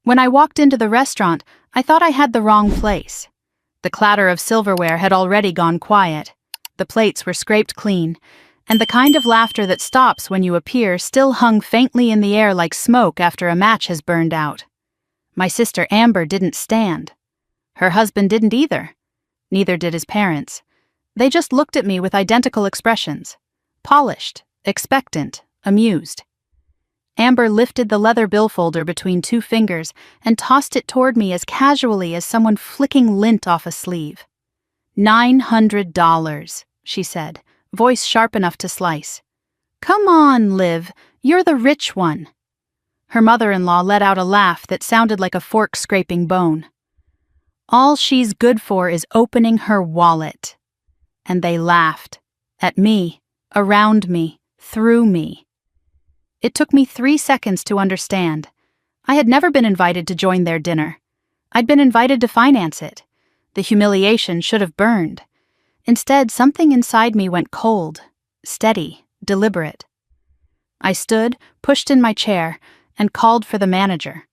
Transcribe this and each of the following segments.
When I walked into the restaurant, I thought I had the wrong place. The clatter of silverware had already gone quiet. The plates were scraped clean, and the kind of laughter that stops when you appear still hung faintly in the air like smoke after a match has burned out. My sister Amber didn't stand. Her husband didn't either. Neither did his parents. They just looked at me with identical expressions. Polished, expectant, amused. Amber lifted the leather billfolder between two fingers and tossed it toward me as casually as someone flicking lint off a sleeve. $900, she said, voice sharp enough to slice. Come on, Liv, you're the rich one. Her mother-in-law let out a laugh that sounded like a fork scraping bone. All she's good for is opening her wallet. And they laughed. At me, around me, through me. It took me 3 seconds to understand. I had never been invited to join their dinner. I'd been invited to finance it. The humiliation should have burned. Instead, something inside me went cold, steady, deliberate. I stood, pushed in my chair, and called for the manager.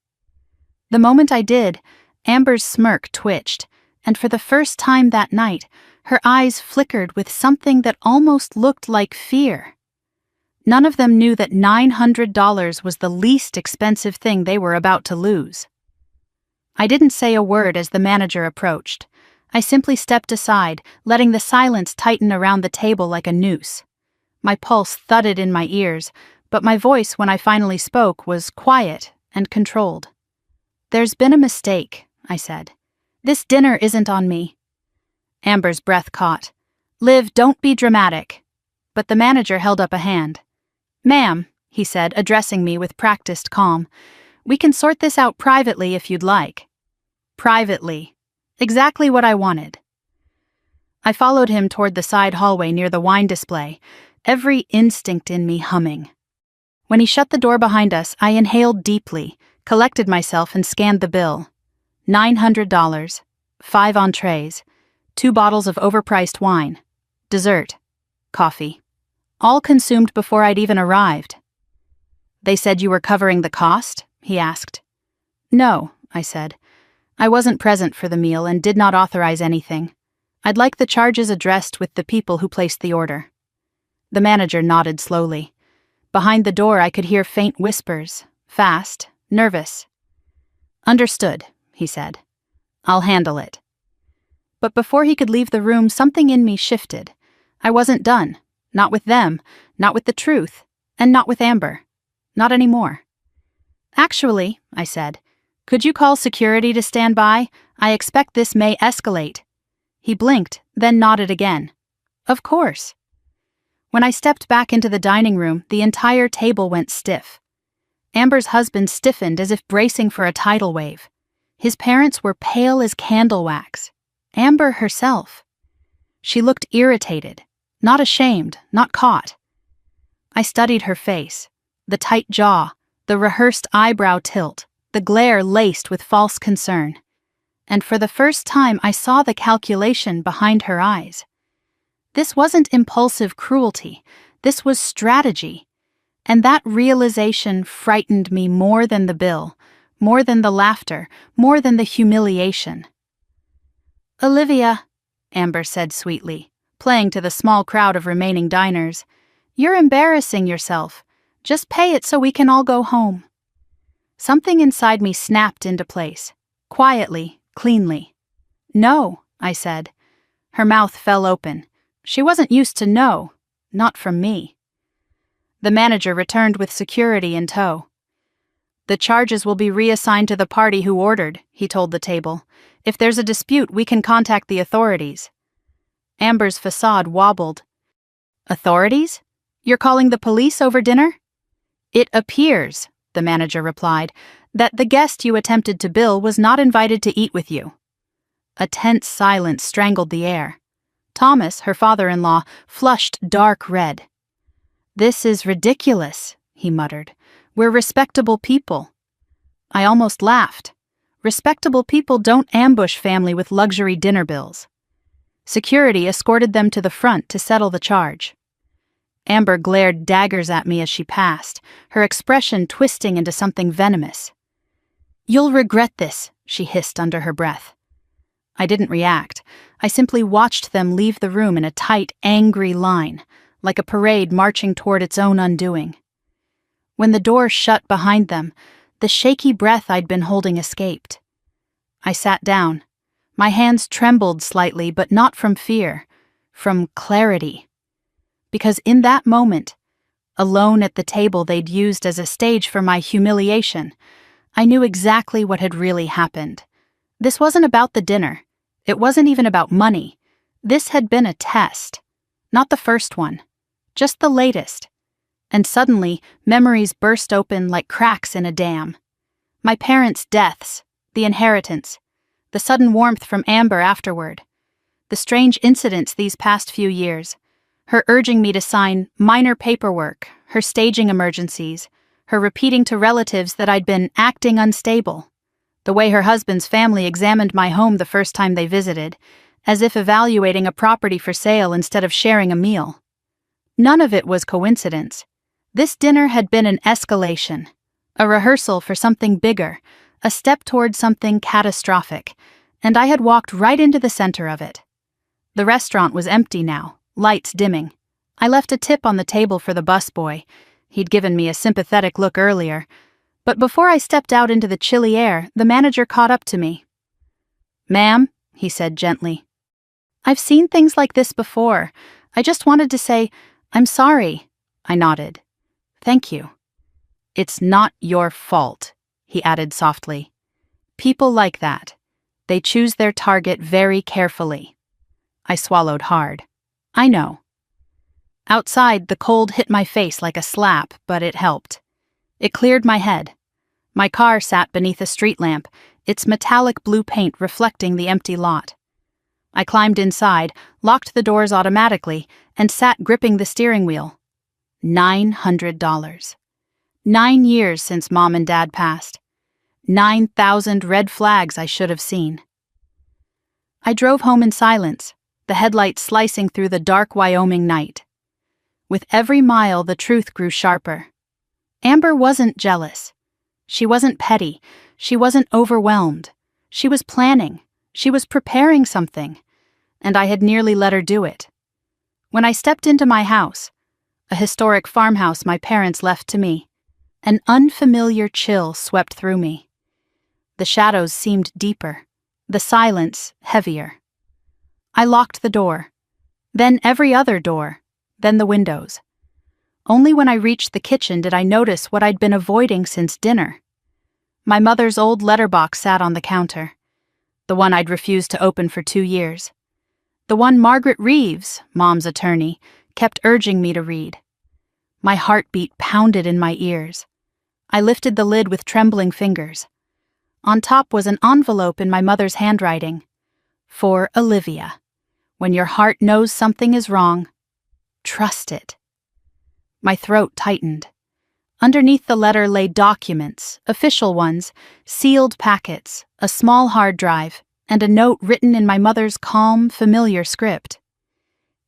The moment I did, Amber's smirk twitched, and for the first time that night, her eyes flickered with something that almost looked like fear. None of them knew that $900 was the least expensive thing they were about to lose. I didn't say a word as the manager approached. I simply stepped aside, letting the silence tighten around the table like a noose. My pulse thudded in my ears, but my voice when I finally spoke was quiet and controlled. There's been a mistake, I said. This dinner isn't on me. Amber's breath caught. Liv, don't be dramatic. But the manager held up a hand. Ma'am, he said, addressing me with practiced calm, we can sort this out privately if you'd like. Privately. Exactly what I wanted. I followed him toward the side hallway near the wine display, every instinct in me humming. When he shut the door behind us, I inhaled deeply, collected myself and scanned the bill. $900, 5 entrees, 2 bottles of overpriced wine, dessert, coffee. All consumed before I'd even arrived. They said you were covering the cost? He asked. No, I said. I wasn't present for the meal and did not authorize anything. I'd like the charges addressed with the people who placed the order. The manager nodded slowly. Behind the door I could hear faint whispers, fast, nervous. Understood, he said. I'll handle it. But before he could leave the room, something in me shifted. I wasn't done. Not with them, not with the truth, and not with Amber. Not anymore. Actually, I said, could you call security to stand by? I expect this may escalate. He blinked, then nodded again. Of course. When I stepped back into the dining room, the entire table went stiff. Amber's husband stiffened as if bracing for a tidal wave. His parents were pale as candle wax. Amber herself. She looked irritated. Not ashamed, not caught. I studied her face, the tight jaw, the rehearsed eyebrow tilt, the glare laced with false concern. And for the first time I saw the calculation behind her eyes. This wasn't impulsive cruelty, this was strategy. And that realization frightened me more than the bill, more than the laughter, more than the humiliation. Olivia, Amber said sweetly, playing to the small crowd of remaining diners. You're embarrassing yourself. Just pay it so we can all go home. Something inside me snapped into place, quietly, cleanly. No, I said. Her mouth fell open. She wasn't used to no, not from me. The manager returned with security in tow. The charges will be reassigned to the party who ordered, he told the table. If there's a dispute, we can contact the authorities. Amber's facade wobbled. Authorities? You're calling the police over dinner? It appears, the manager replied, that the guest you attempted to bill was not invited to eat with you. A tense silence strangled the air. Thomas, her father-in-law, flushed dark red. This is ridiculous, he muttered. We're respectable people. I almost laughed. Respectable people don't ambush family with luxury dinner bills. Security escorted them to the front to settle the charge. Amber glared daggers at me as she passed, her expression twisting into something venomous. "You'll regret this," she hissed under her breath. I didn't react. I simply watched them leave the room in a tight, angry line, like a parade marching toward its own undoing. When the door shut behind them, the shaky breath I'd been holding escaped. I sat down. My hands trembled slightly, but not from fear, from clarity. Because in that moment, alone at the table they'd used as a stage for my humiliation, I knew exactly what had really happened. This wasn't about the dinner. It wasn't even about money. This had been a test. Not the first one, just the latest. And suddenly, memories burst open like cracks in a dam. My parents' deaths, the inheritance, the sudden warmth from Amber afterward, the strange incidents these past few years, her urging me to sign minor paperwork, her staging emergencies, her repeating to relatives that I'd been acting unstable, the way her husband's family examined my home the first time they visited, as if evaluating a property for sale instead of sharing a meal. None of it was coincidence. This dinner had been an escalation, a rehearsal for something bigger, a step toward something catastrophic, and I had walked right into the center of it. The restaurant was empty now, lights dimming. I left a tip on the table for the busboy. He'd given me a sympathetic look earlier. But before I stepped out into the chilly air, the manager caught up to me. "Ma'am," he said gently. "I've seen things like this before. I just wanted to say, I'm sorry." I nodded. "Thank you." "It's not your fault," he added softly. "People like that. They choose their target very carefully." I swallowed hard. "I know." Outside, the cold hit my face like a slap, but it helped. It cleared my head. My car sat beneath a street lamp, its metallic blue paint reflecting the empty lot. I climbed inside, locked the doors automatically, and sat gripping the steering wheel. $900. 9 years since Mom and Dad passed. 9,000 red flags I should have seen. I drove home in silence, the headlights slicing through the dark Wyoming night. With every mile, the truth grew sharper. Amber wasn't jealous. She wasn't petty. She wasn't overwhelmed. She was planning. She was preparing something. And I had nearly let her do it. When I stepped into my house, a historic farmhouse my parents left to me, an unfamiliar chill swept through me. The shadows seemed deeper, the silence heavier. I locked the door, then every other door, then the windows. Only when I reached the kitchen did I notice what I'd been avoiding since dinner. My mother's old letterbox sat on the counter, the one I'd refused to open for 2 years. The one Margaret Reeves, Mom's attorney, kept urging me to read. My heartbeat pounded in my ears. I lifted the lid with trembling fingers. On top was an envelope in my mother's handwriting. For Olivia. When your heart knows something is wrong, trust it. My throat tightened. Underneath the letter lay documents, official ones, sealed packets, a small hard drive, and a note written in my mother's calm, familiar script.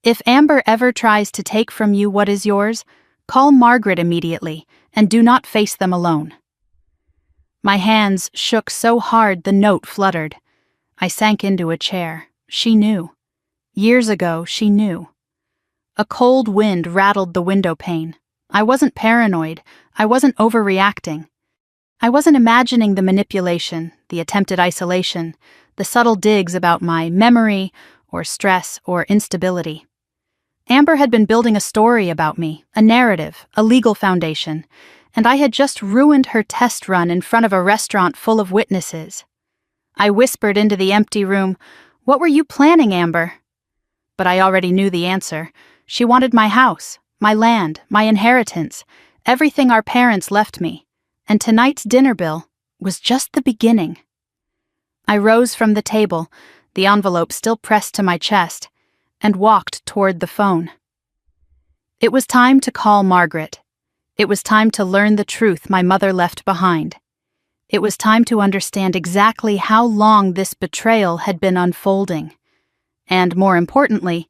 "If Amber ever tries to take from you what is yours, call Margaret immediately, and do not face them alone." My hands shook so hard the note fluttered. I sank into a chair. She knew. Years ago, she knew. A cold wind rattled the window pane. I wasn't paranoid. I wasn't overreacting. I wasn't imagining the manipulation, the attempted isolation, the subtle digs about my memory or stress or instability. Amber had been building a story about me, a narrative, a legal foundation, and I had just ruined her test run in front of a restaurant full of witnesses. I whispered into the empty room, "What were you planning, Amber?" But I already knew the answer. She wanted my house, my land, my inheritance, everything our parents left me, and tonight's dinner bill was just the beginning. I rose from the table, the envelope still pressed to my chest, and walked toward the phone. It was time to call Margaret. It was time to learn the truth my mother left behind. It was time to understand exactly how long this betrayal had been unfolding. And more importantly,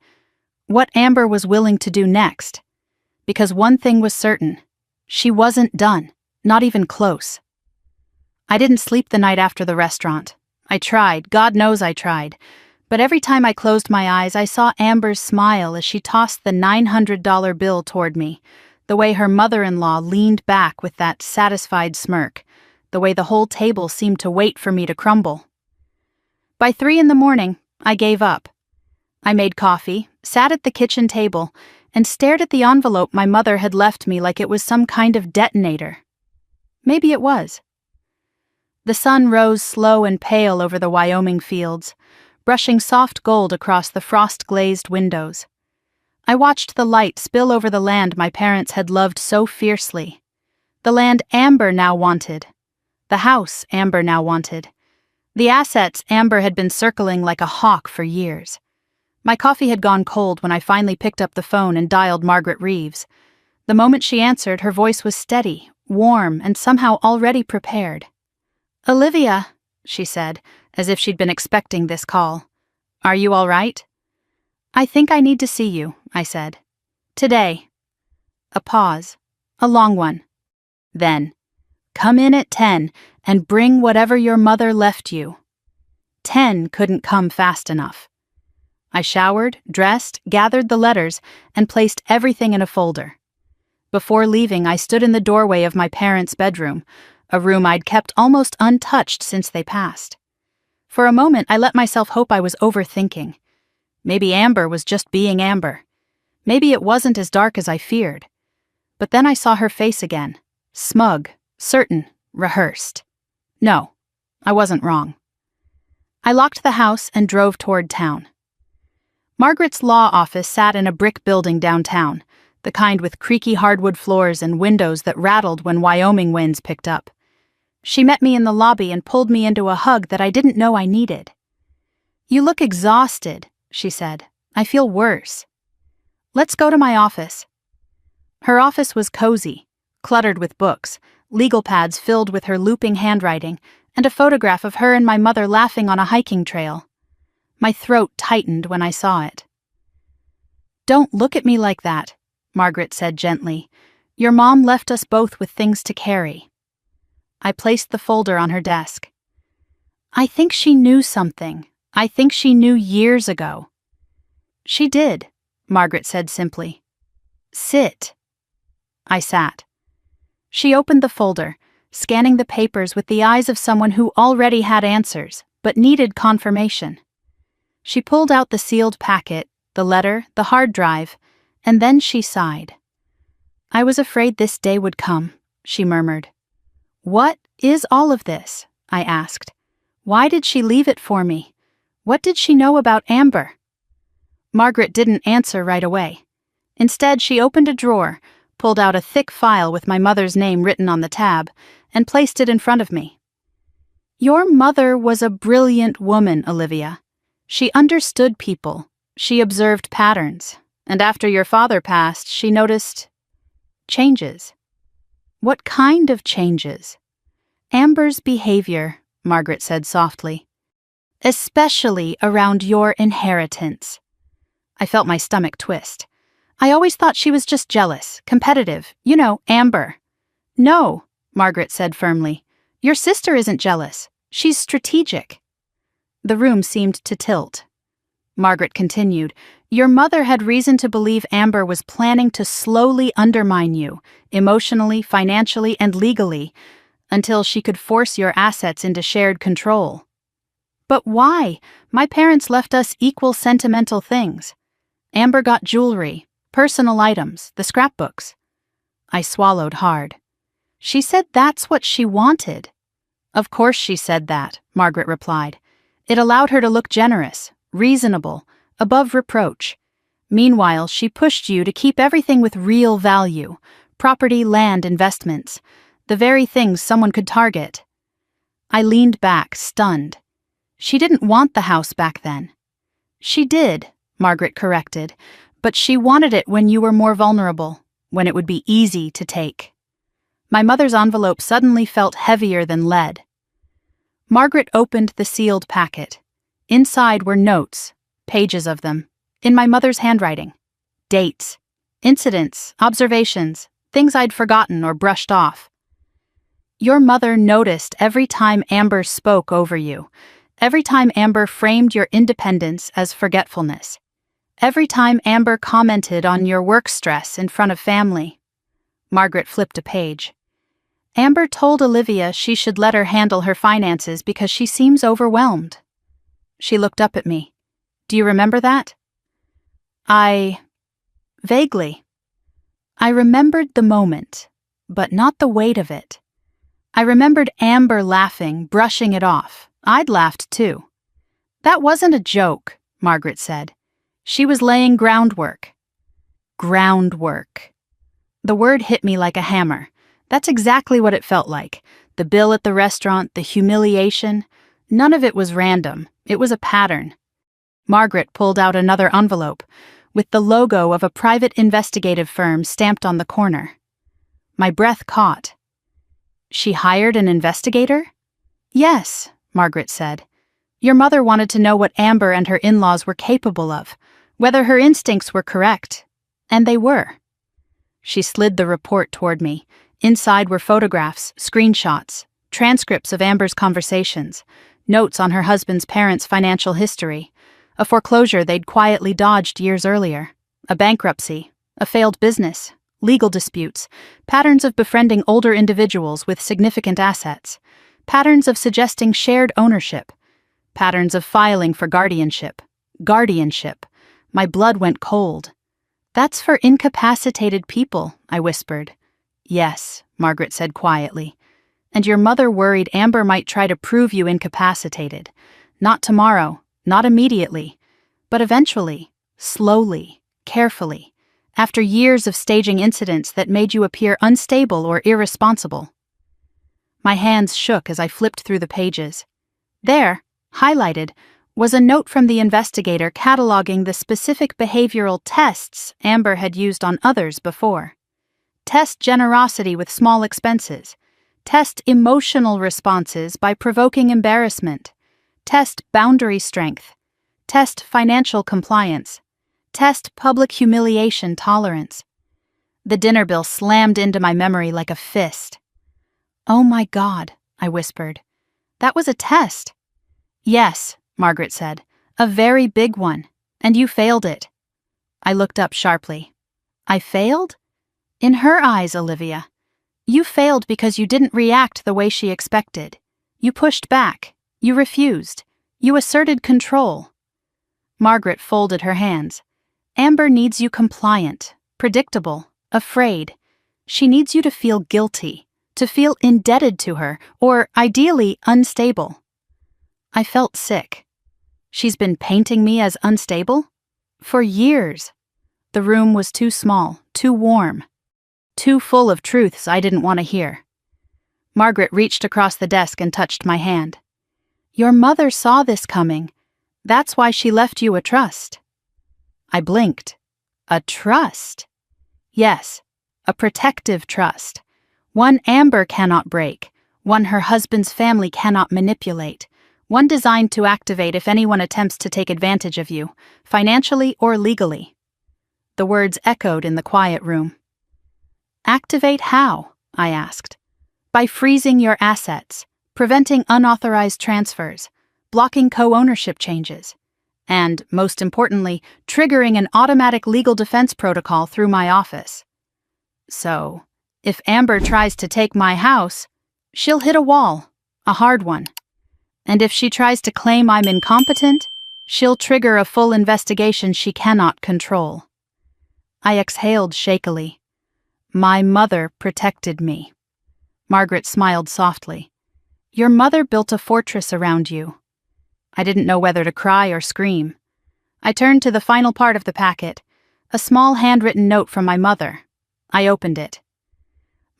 what Amber was willing to do next. Because one thing was certain, she wasn't done, not even close. I didn't sleep the night after the restaurant. I tried, God knows I tried. But every time I closed my eyes, I saw Amber's smile as she tossed the $900 bill toward me, the way her mother-in-law leaned back with that satisfied smirk, the way the whole table seemed to wait for me to crumble. By 3 a.m, I gave up. I made coffee, sat at the kitchen table, and stared at the envelope my mother had left me like it was some kind of detonator. Maybe it was. The sun rose slow and pale over the Wyoming fields, brushing soft gold across the frost-glazed windows. I watched the light spill over the land my parents had loved so fiercely. The land Amber now wanted. The house Amber now wanted. The assets Amber had been circling like a hawk for years. My coffee had gone cold when I finally picked up the phone and dialed Margaret Reeves. The moment she answered, her voice was steady, warm, and somehow already prepared. "Olivia," she said, as if she'd been expecting this call. "Are you all right?" "I think I need to see you," I said. "Today." A pause. A long one. Then, "Come in at 10 and bring whatever your mother left you." 10 couldn't come fast enough. I showered, dressed, gathered the letters, and placed everything in a folder. Before leaving, I stood in the doorway of my parents' bedroom, a room I'd kept almost untouched since they passed. For a moment, I let myself hope I was overthinking. Maybe Amber was just being Amber. Maybe it wasn't as dark as I feared. But then I saw her face again, smug, certain, rehearsed. No, I wasn't wrong. I locked the house and drove toward town. Margaret's law office sat in a brick building downtown, the kind with creaky hardwood floors and windows that rattled when Wyoming winds picked up. She met me in the lobby and pulled me into a hug that I didn't know I needed. "You look exhausted," she said. "I feel worse." "Let's go to my office." Her office was cozy, cluttered with books, legal pads filled with her looping handwriting, and a photograph of her and my mother laughing on a hiking trail. My throat tightened when I saw it. "Don't look at me like that," Margaret said gently. "Your mom left us both with things to carry." I placed the folder on her desk. "I think she knew something. I think she knew years ago." "She did," Margaret said simply. "Sit." I sat. She opened the folder, scanning the papers with the eyes of someone who already had answers, but needed confirmation. She pulled out the sealed packet, the letter, the hard drive, and then she sighed. "I was afraid this day would come," she murmured. "What is all of this?" I asked. "Why did she leave it for me? What did she know about Amber?" Margaret didn't answer right away. Instead, she opened a drawer, pulled out a thick file with my mother's name written on the tab, and placed it in front of me. "Your mother was a brilliant woman, Olivia. She understood people. She observed patterns. And after your father passed, she noticed changes." "What kind of changes?" "Amber's behavior," Margaret said softly. "Especially around your inheritance." I felt my stomach twist. I always thought she was just jealous, competitive, Amber. "No," Margaret said firmly. "Your sister isn't jealous. She's strategic." The room seemed to tilt. Margaret continued, "Your mother had reason to believe Amber was planning to slowly undermine you, emotionally, financially, and legally, until she could force your assets into shared control." "But why? My parents left us equal sentimental things. Amber got jewelry, personal items, the scrapbooks." I swallowed hard. "She said that's what she wanted." "Of course she said that," Margaret replied. "It allowed her to look generous, reasonable, above reproach. Meanwhile, she pushed you to keep everything with real value, property, land, investments, the very things someone could target." I leaned back, stunned. "She didn't want the house back then." "She did," Margaret corrected, "but she wanted it when you were more vulnerable, when it would be easy to take." My mother's envelope suddenly felt heavier than lead. Margaret opened the sealed packet. Inside were notes, pages of them, in my mother's handwriting. Dates, incidents, observations, things I'd forgotten or brushed off. Your mother noticed every time Amber spoke over you, every time Amber framed your independence as forgetfulness, every time Amber commented on your work stress in front of family. Margaret flipped a page. Amber told Olivia she should let her handle her finances because she seems overwhelmed. She looked up at me. Do you remember that? Vaguely. I remembered the moment, but not the weight of it. I remembered Amber laughing, brushing it off. I'd laughed too. That wasn't a joke, Margaret said. She was laying groundwork. Groundwork. The word hit me like a hammer. That's exactly what it felt like. The bill at the restaurant, the humiliation. None of it was random. It was a pattern. Margaret pulled out another envelope, with the logo of a private investigative firm stamped on the corner. My breath caught. She hired an investigator? Yes, Margaret said. Your mother wanted to know what Amber and her in-laws were capable of, whether her instincts were correct. And they were. She slid the report toward me. Inside were photographs, screenshots, transcripts of Amber's conversations, notes on her husband's parents' financial history, a foreclosure they'd quietly dodged years earlier, a bankruptcy, a failed business, legal disputes, patterns of befriending older individuals with significant assets, patterns of suggesting shared ownership, patterns of filing for guardianship. Guardianship. My blood went cold. That's for incapacitated people, I whispered. Yes, Margaret said quietly. And your mother worried Amber might try to prove you incapacitated. Not tomorrow, not immediately, but eventually, slowly, carefully, after years of staging incidents that made you appear unstable or irresponsible. My hands shook as I flipped through the pages. There, highlighted, was a note from the investigator cataloging the specific behavioral tests Amber had used on others before. Test generosity with small expenses. Test emotional responses by provoking embarrassment. Test boundary strength. Test financial compliance. Test public humiliation tolerance. The dinner bill slammed into my memory like a fist. Oh my God, I whispered. That was a test. Yes, Margaret said. A very big one. And you failed it. I looked up sharply. I failed? In her eyes, Olivia. You failed because you didn't react the way she expected. You pushed back. You refused. You asserted control. Margaret folded her hands. Amber needs you compliant, predictable, afraid. She needs you to feel guilty, to feel indebted to her, or, ideally, unstable. I felt sick. She's been painting me as unstable? For years. The room was too small, too warm, too full of truths I didn't want to hear. Margaret reached across the desk and touched my hand. Your mother saw this coming. That's why she left you a trust. I blinked. A trust? Yes, a protective trust. One Amber cannot break, one her husband's family cannot manipulate, one designed to activate if anyone attempts to take advantage of you, financially or legally. The words echoed in the quiet room. Activate how? I asked. By freezing your assets, preventing unauthorized transfers, blocking co-ownership changes, and, most importantly, triggering an automatic legal defense protocol through my office. So, if Amber tries to take my house, she'll hit a wall, a hard one. And if she tries to claim I'm incompetent, she'll trigger a full investigation she cannot control. I exhaled shakily. My mother protected me. Margaret smiled softly. Your mother built a fortress around you. I didn't know whether to cry or scream. I turned to the final part of the packet, a small handwritten note from my mother. I opened it.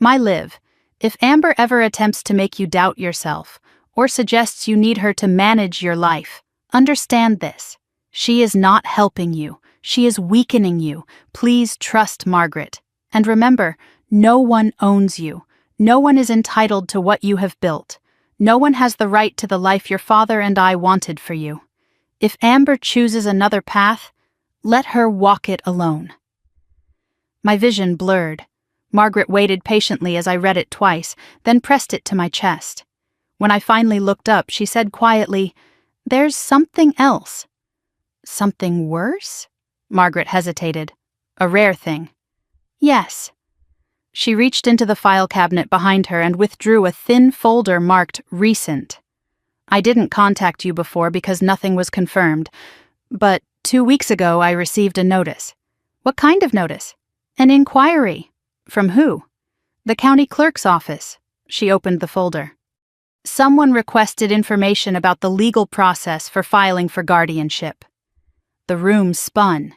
My Liv, if Amber ever attempts to make you doubt yourself, or suggests you need her to manage your life, understand this. She is not helping you. She is weakening you. Please trust Margaret. And remember, no one owns you. No one is entitled to what you have built. No one has the right to the life your father and I wanted for you. If Amber chooses another path, let her walk it alone. My vision blurred. Margaret waited patiently as I read it twice, then pressed it to my chest. When I finally looked up, she said quietly, "There's something else." "Something worse?" Margaret hesitated. "A rare thing." "Yes." She reached into the file cabinet behind her and withdrew a thin folder marked Recent. "I didn't contact you before because nothing was confirmed, but 2 weeks ago I received a notice." "What kind of notice?" "An inquiry." "From who?" "The county clerk's office." She opened the folder. "Someone requested information about the legal process for filing for guardianship." The room spun.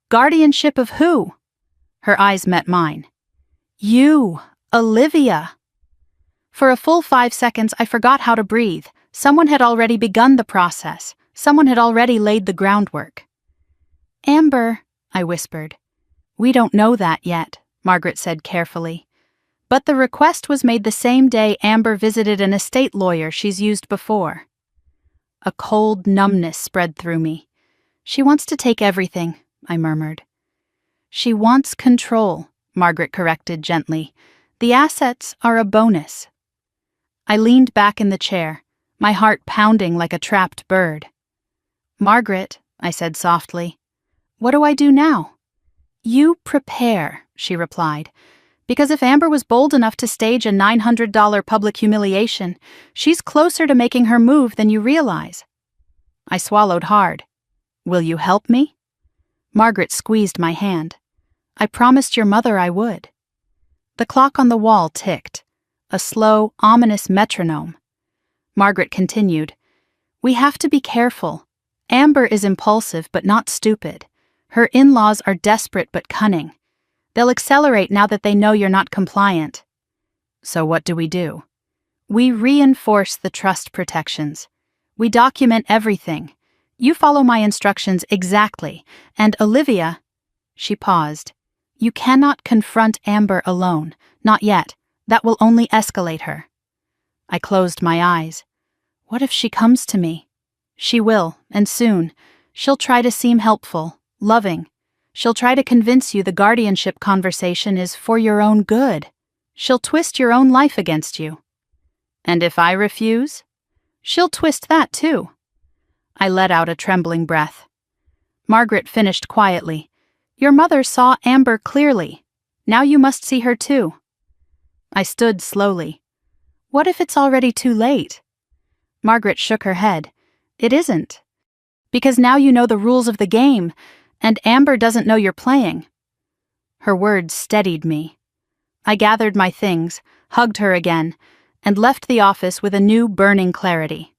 "Guardianship of who?" Her eyes met mine. "You, Olivia." For a full 5 seconds, I forgot how to breathe. Someone had already begun the process. Someone had already laid the groundwork. "Amber," I whispered. "We don't know that yet," Margaret said carefully. "But the request was made the same day Amber visited an estate lawyer she's used before." A cold numbness spread through me. "She wants to take everything," I murmured. "She wants control," Margaret corrected gently. "The assets are a bonus." I leaned back in the chair, my heart pounding like a trapped bird. "Margaret," I said softly, "what do I do now?" "You prepare," she replied, "because if Amber was bold enough to stage a $900 public humiliation, she's closer to making her move than you realize." I swallowed hard. "Will you help me?" Margaret squeezed my hand. "I promised your mother I would." The clock on the wall ticked, a slow, ominous metronome. Margaret continued, "We have to be careful. Amber is impulsive but not stupid. Her in-laws are desperate but cunning. They'll accelerate now that they know you're not compliant." "So what do we do?" "We reinforce the trust protections. We document everything. You follow my instructions exactly, and Olivia—" She paused. "You cannot confront Amber alone. Not yet. That will only escalate her." I closed my eyes. What if she comes to me? She will, and soon. She'll try to seem helpful, loving. She'll try to convince you the guardianship conversation is for your own good. She'll twist your own life against you. And if I refuse? She'll twist that too. I let out a trembling breath. Margaret finished quietly. "Your mother saw Amber clearly. Now you must see her too." I stood slowly. "What if it's already too late?" Margaret shook her head. "It isn't. Because now you know the rules of the game, and Amber doesn't know you're playing." Her words steadied me. I gathered my things, hugged her again, and left the office with a new burning clarity.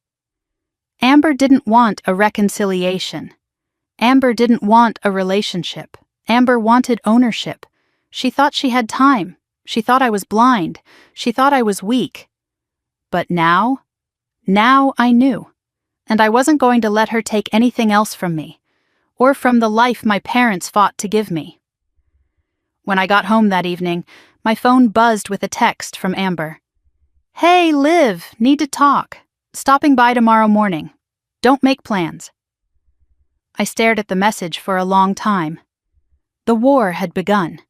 Amber didn't want a reconciliation. Amber didn't want a relationship. Amber wanted ownership. She thought she had time. She thought I was blind. She thought I was weak. But now I knew. And I wasn't going to let her take anything else from me, or from the life my parents fought to give me. When I got home that evening, my phone buzzed with a text from Amber. "Hey, Liv, need to talk. Stopping by tomorrow morning. Don't make plans." I stared at the message for a long time. The war had begun.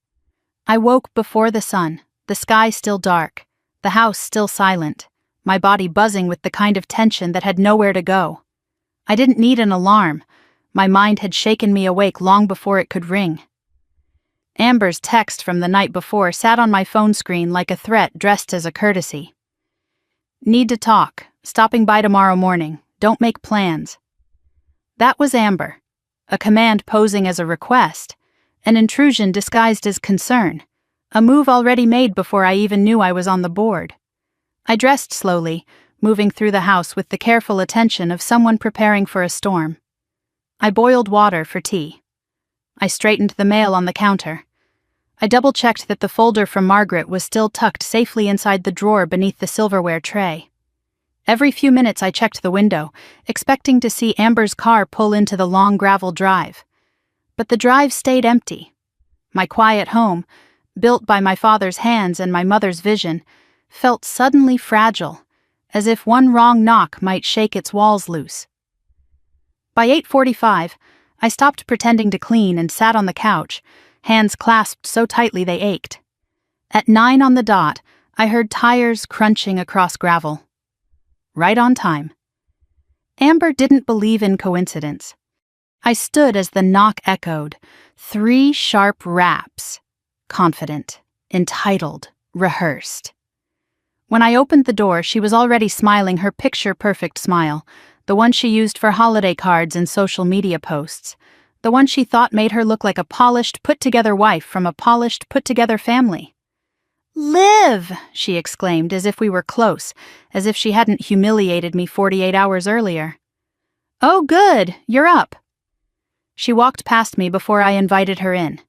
I woke before the sun, the sky still dark, the house still silent, my body buzzing with the kind of tension that had nowhere to go. I didn't need an alarm. My mind had shaken me awake long before it could ring. Amber's text from the night before sat on my phone screen like a threat dressed as a courtesy. "Need to talk. Stopping by tomorrow morning. Don't make plans." That was Amber. A command posing as a request. An intrusion disguised as concern. A move already made before I even knew I was on the board. I dressed slowly, moving through the house with the careful attention of someone preparing for a storm. I boiled water for tea. I straightened the mail on the counter. I double-checked that the folder from Margaret was still tucked safely inside the drawer beneath the silverware tray. Every few minutes I checked the window, expecting to see Amber's car pull into the long gravel drive. But the drive stayed empty. My quiet home, built by my father's hands and my mother's vision, felt suddenly fragile, as if one wrong knock might shake its walls loose. By 8:45, I stopped pretending to clean and sat on the couch, hands clasped so tightly they ached. At 9 on the dot, I heard tires crunching across gravel. Right on time. Amber didn't believe in coincidence. I stood as the knock echoed, 3 sharp raps. Confident, entitled, rehearsed. When I opened the door, she was already smiling her picture-perfect smile, the one she used for holiday cards and social media posts, the one she thought made her look like a polished, put-together wife from a polished, put-together family. "Liv!" she exclaimed, as if we were close, as if she hadn't humiliated me 48 hours earlier. "Oh, good, you're up." She walked past me before I invited her in.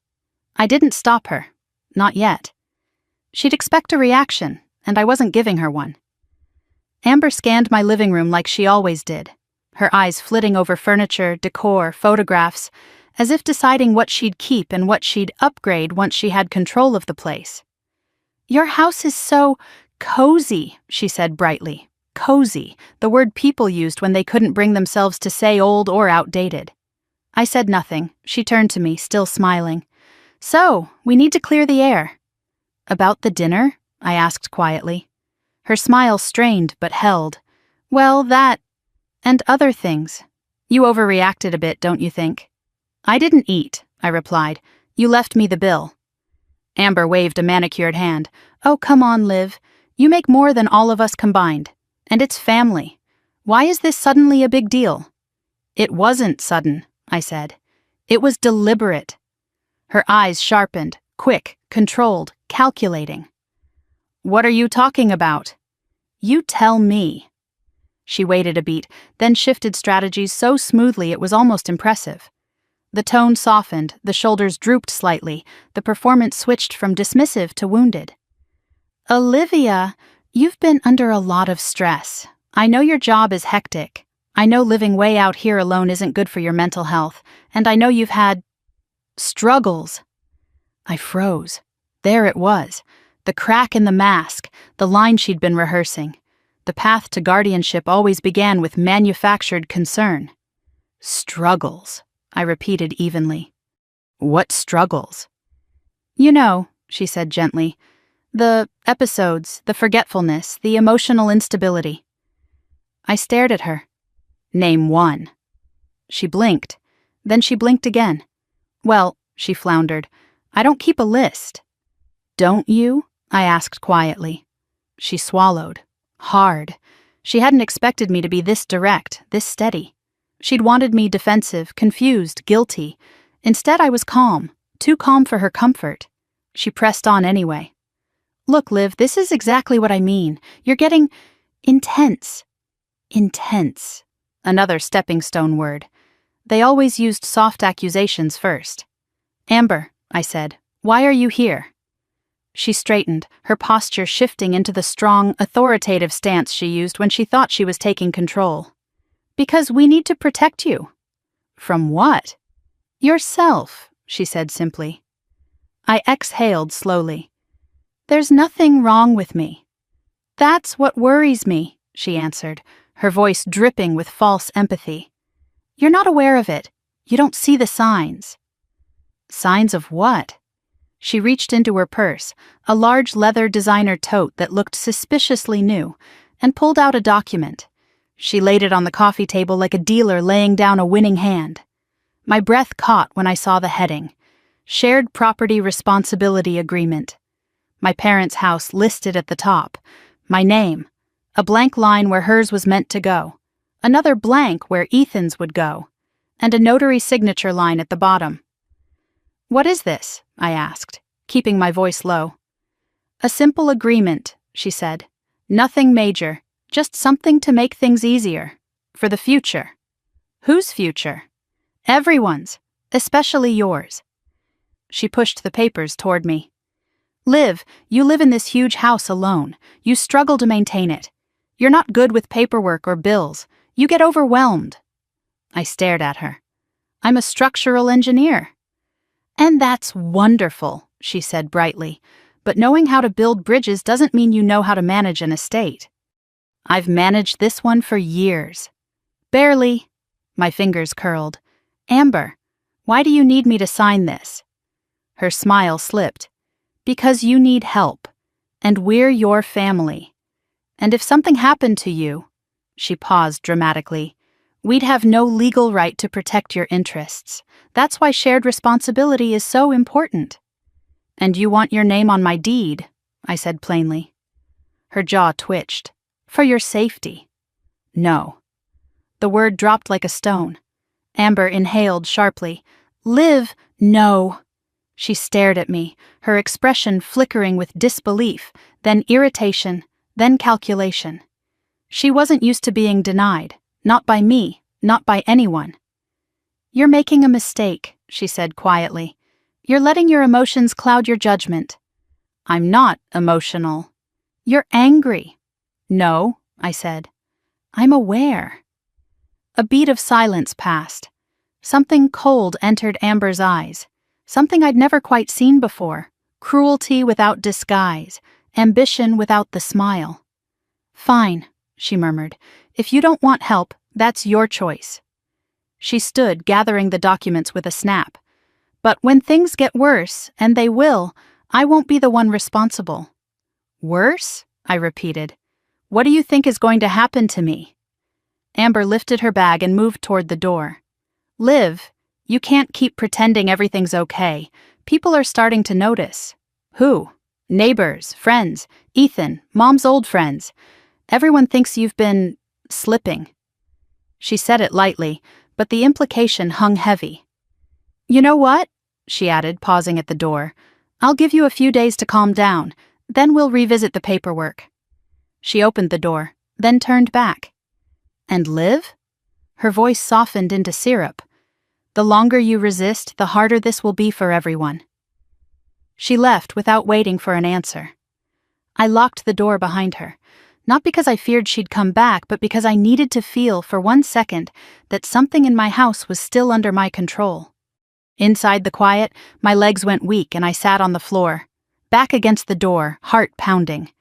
I didn't stop her. Not yet. She'd expect a reaction, and I wasn't giving her one. Amber scanned my living room like she always did, her eyes flitting over furniture, decor, photographs, as if deciding what she'd keep and what she'd upgrade once she had control of the place. "Your house is so cozy," she said brightly. Cozy, the word people used when they couldn't bring themselves to say old or outdated. I said nothing. She turned to me, still smiling. "So, we need to clear the air." "About the dinner?" I asked quietly. Her smile strained but held. "Well, that... and other things. You overreacted a bit, don't you think?" "I didn't eat," I replied. "You left me the bill." Amber waved a manicured hand. "Oh, come on, Liv. You make more than all of us combined. And it's family. Why is this suddenly a big deal?" "It wasn't sudden," I said. "It was deliberate." Her eyes sharpened, quick, controlled, calculating. "What are you talking about?" "You tell me." She waited a beat, then shifted strategies so smoothly it was almost impressive. The tone softened, the shoulders drooped slightly, the performance switched from dismissive to wounded. "Olivia, you've been under a lot of stress. I know your job is hectic. I know living way out here alone isn't good for your mental health, and I know you've had... struggles." I froze. There it was. The crack in the mask, the line she'd been rehearsing. The path to guardianship always began with manufactured concern. "Struggles," I repeated evenly. "What struggles?" "You know," she said gently. "The episodes, the forgetfulness, the emotional instability." I stared at her. "Name one." She blinked. Then she blinked again. "Well," she floundered, "I don't keep a list." "Don't you?" I asked quietly. She swallowed. Hard. She hadn't expected me to be this direct, this steady. She'd wanted me defensive, confused, guilty. Instead, I was calm, too calm for her comfort. She pressed on anyway. "Look, Liv, this is exactly what I mean. You're getting intense." Intense. Another stepping stone word. They always used soft accusations first. "Amber," I said, "why are you here?" She straightened, her posture shifting into the strong, authoritative stance she used when she thought she was taking control. "Because we need to protect you." "From what?" "Yourself," she said simply. I exhaled slowly. "There's nothing wrong with me." "That's what worries me," she answered, her voice dripping with false empathy. "You're not aware of it. You don't see the signs." "Signs of what?" She reached into her purse, a large leather designer tote that looked suspiciously new, and pulled out a document. She laid it on the coffee table like a dealer laying down a winning hand. My breath caught when I saw the heading. Shared Property Responsibility Agreement. My parents' house listed at the top. My name. A blank line where hers was meant to go. Another blank where Ethan's would go. And a notary signature line at the bottom. "What is this?" I asked, keeping my voice low. "A simple agreement," she said. "Nothing major, just something to make things easier. For the future." "Whose future?" "Everyone's, especially yours." She pushed the papers toward me. "Liv, you live in this huge house alone. You struggle to maintain it. You're not good with paperwork or bills. You get overwhelmed." I stared at her. "I'm a structural engineer." "And that's wonderful," she said brightly. "But knowing how to build bridges doesn't mean you know how to manage an estate." "I've managed this one for years." "Barely." My fingers curled. "Amber, why do you need me to sign this?" Her smile slipped. Because you need help, and we're your family. And if something happened to you," she paused dramatically, "we'd have no legal right to protect your interests. That's why shared responsibility is so important." "And you want your name on my deed," I said plainly. Her jaw twitched. "For your safety." "No." The word dropped like a stone. Amber inhaled sharply. "Liv, no." She stared at me, her expression flickering with disbelief, then irritation, then calculation. She wasn't used to being denied, not by me, not by anyone. "You're making a mistake," she said quietly. "You're letting your emotions cloud your judgment." "I'm not emotional." "You're angry." "No," I said. "I'm aware." A beat of silence passed. Something cold entered Amber's eyes. Something I'd never quite seen before. Cruelty without disguise. Ambition without the smile. "Fine," she murmured. "If you don't want help, that's your choice." She stood, gathering the documents with a snap. "But when things get worse, and they will, I won't be the one responsible." "Worse?" I repeated. "What do you think is going to happen to me?" Amber lifted her bag and moved toward the door. "Liv, you can't keep pretending everything's okay. People are starting to notice." "Who?" "Neighbors, friends, Ethan, Mom's old friends. Everyone thinks you've been slipping." She said it lightly, but the implication hung heavy. "You know what?" she added, pausing at the door. "I'll give you a few days to calm down, then we'll revisit the paperwork." She opened the door, then turned back. "And Liv?" Her voice softened into syrup. "The longer you resist, the harder this will be for everyone." She left without waiting for an answer. I locked the door behind her, not because I feared she'd come back, but because I needed to feel for 1 second that something in my house was still under my control. Inside the quiet, my legs went weak and I sat on the floor, back against the door, heart pounding.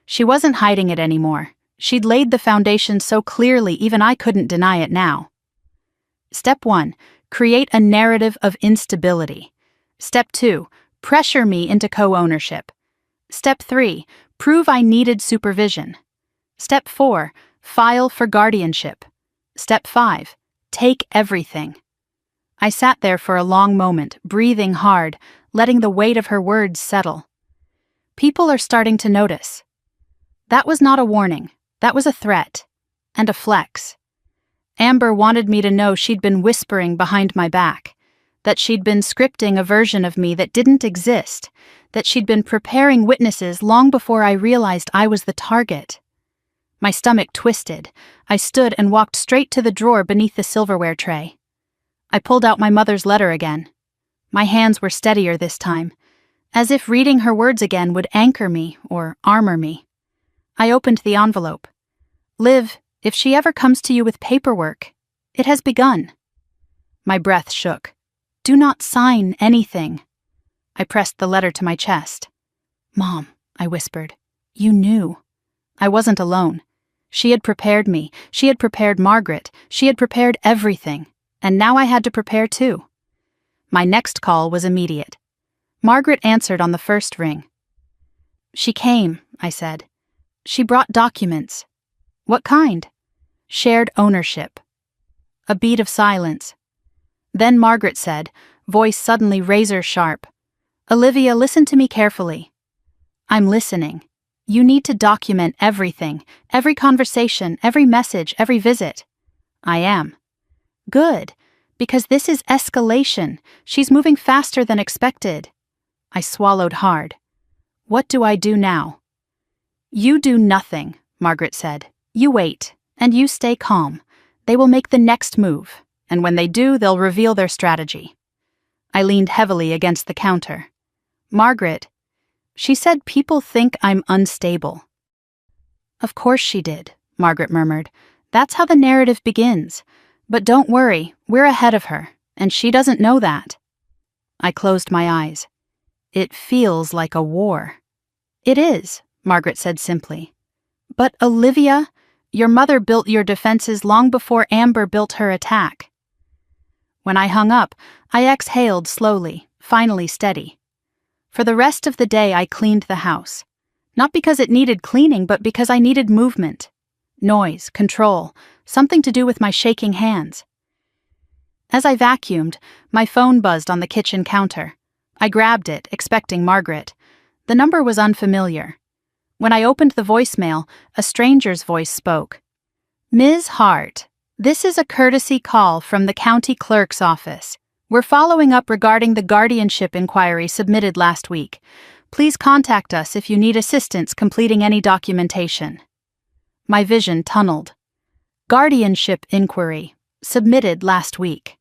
She wasn't hiding it anymore. She'd laid the foundation so clearly even I couldn't deny it now. Step 1, create a narrative of instability. Step 2, pressure me into co-ownership. Step 3, prove I needed supervision. Step 4, file for guardianship. Step 5, take everything. I sat there for a long moment, breathing hard, letting the weight of her words settle. People are starting to notice. That was not a warning. That was a threat. And a flex. Amber wanted me to know she'd been whispering behind my back, that she'd been scripting a version of me that didn't exist, that she'd been preparing witnesses long before I realized I was the target. My stomach twisted. I stood and walked straight to the drawer beneath the silverware tray. I pulled out my mother's letter again. My hands were steadier this time, as if reading her words again would anchor me or armor me. I opened the envelope. "Liv, if she ever comes to you with paperwork, it has begun." My breath shook. "Do not sign anything." I pressed the letter to my chest. "Mom," I whispered, "you knew." I wasn't alone. She had prepared me. She had prepared Margaret. She had prepared everything. And now I had to prepare too. My next call was immediate. Margaret answered on the first ring. "She came," I said. "She brought documents." "What kind?" "Shared ownership." A beat of silence. Then Margaret said, voice suddenly razor-sharp, "Olivia, listen to me carefully." "I'm listening. You need to document everything, every conversation, every message, every visit." "I am." "Good, because this is escalation. She's moving faster than expected." I swallowed hard. "What do I do now?" "You do nothing," Margaret said. "You wait, and you stay calm. They will make the next move, and when they do, they'll reveal their strategy." I leaned heavily against the counter. "Margaret," she said, "people think I'm unstable." "Of course she did," Margaret murmured. "That's how the narrative begins. But don't worry, we're ahead of her, and she doesn't know that." I closed my eyes. "It feels like a war." "It is," Margaret said simply. "But Olivia, your mother built your defenses long before Amber built her attack." When I hung up, I exhaled slowly, finally steady. For the rest of the day, I cleaned the house. Not because it needed cleaning, but because I needed movement. Noise, control, something to do with my shaking hands. As I vacuumed, my phone buzzed on the kitchen counter. I grabbed it, expecting Margaret. The number was unfamiliar. When I opened the voicemail, a stranger's voice spoke. "Ms. Hart, this is a courtesy call from the county clerk's office. We're following up regarding the guardianship inquiry submitted last week. Please contact us if you need assistance completing any documentation." My vision tunneled. Guardianship inquiry, submitted last week.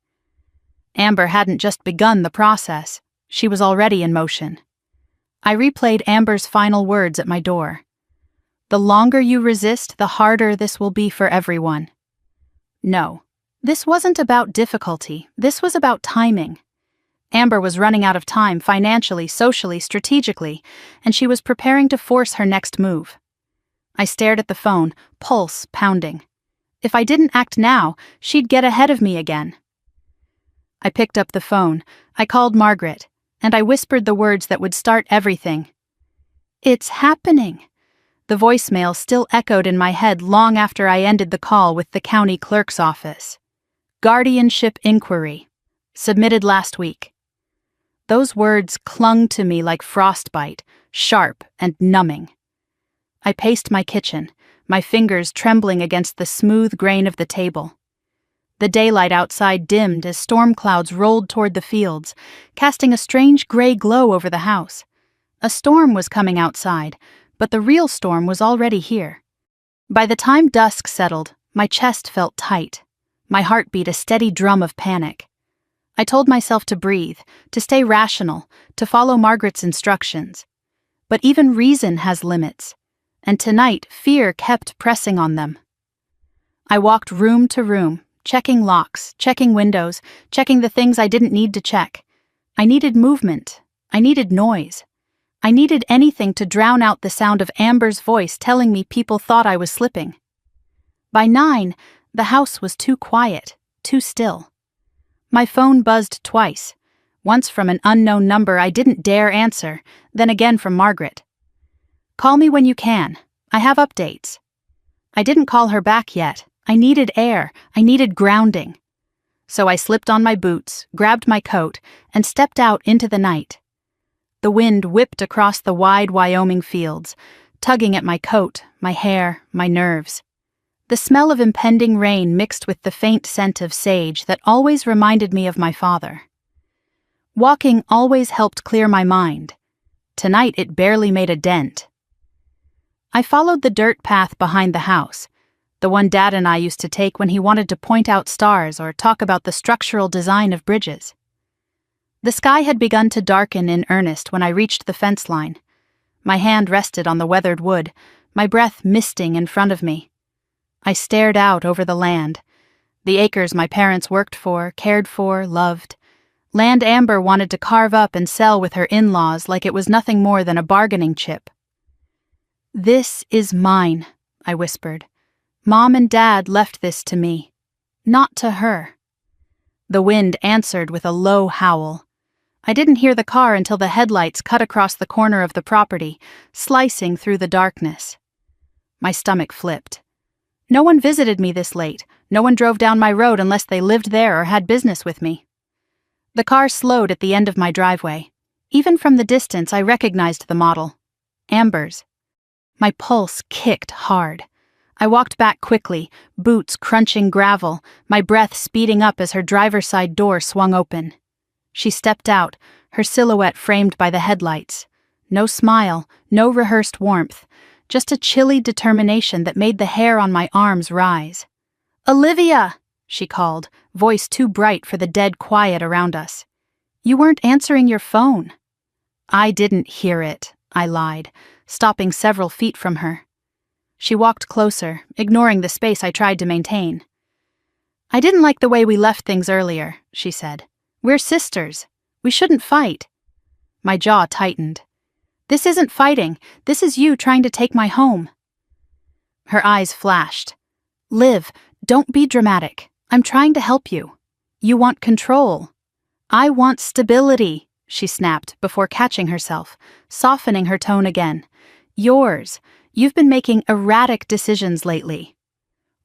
Amber hadn't just begun the process. She was already in motion. I replayed Amber's final words at my door. "The longer you resist, the harder this will be for everyone." No, this wasn't about difficulty. This was about timing. Amber was running out of time financially, socially, strategically, and she was preparing to force her next move. I stared at the phone, pulse pounding. If I didn't act now, she'd get ahead of me again. I picked up the phone, I called Margaret, and I whispered the words that would start everything. "It's happening." The voicemail still echoed in my head long after I ended the call with the county clerk's office. Guardianship inquiry, submitted last week. Those words clung to me like frostbite, sharp and numbing. I paced my kitchen, my fingers trembling against the smooth grain of the table. The daylight outside dimmed as storm clouds rolled toward the fields, casting a strange gray glow over the house. A storm was coming outside, but the real storm was already here. By the time dusk settled, my chest felt tight. My heart beat a steady drum of panic. I told myself to breathe, to stay rational, to follow Margaret's instructions. But even reason has limits, and tonight fear kept pressing on them. I walked room to room, checking locks, checking windows, checking the things I didn't need to check. I needed movement. I needed noise. I needed anything to drown out the sound of Amber's voice telling me people thought I was slipping. By 9, the house was too quiet, too still. My phone buzzed twice, once from an unknown number I didn't dare answer, then again from Margaret. "Call me when you can. I have updates." I didn't call her back yet. I needed air. I needed grounding. So I slipped on my boots, grabbed my coat, and stepped out into the night. The wind whipped across the wide Wyoming fields, tugging at my coat, my hair, my nerves. The smell of impending rain mixed with the faint scent of sage that always reminded me of my father. Walking always helped clear my mind. Tonight it barely made a dent. I followed the dirt path behind the house, the one Dad and I used to take when he wanted to point out stars or talk about the structural design of bridges. The sky had begun to darken in earnest when I reached the fence line. My hand rested on the weathered wood, my breath misting in front of me. I stared out over the land, the acres my parents worked for, cared for, loved. Land Amber wanted to carve up and sell with her in-laws like it was nothing more than a bargaining chip. "This is mine," I whispered. "Mom and Dad left this to me, not to her." The wind answered with a low howl. I didn't hear the car until the headlights cut across the corner of the property, slicing through the darkness. My stomach flipped. No one visited me this late. No one drove down my road unless they lived there or had business with me. The car slowed at the end of my driveway. Even from the distance, I recognized the model. Amber's. My pulse kicked hard. I walked back quickly, boots crunching gravel, my breath speeding up as her driver's side door swung open. She stepped out, her silhouette framed by the headlights. No smile, no rehearsed warmth, just a chilly determination that made the hair on my arms rise. "Olivia!" she called, voice too bright for the dead quiet around us. "You weren't answering your phone." "I didn't hear it," I lied, stopping several feet from her. She walked closer, ignoring the space I tried to maintain. "I didn't like the way we left things earlier," she said. "We're sisters. We shouldn't fight." My jaw tightened. "This isn't fighting. This is you trying to take my home." Her eyes flashed. "Liv, don't be dramatic. I'm trying to help you. You want control. I want stability," she snapped before catching herself, softening her tone again. Yours. You've been making erratic decisions lately.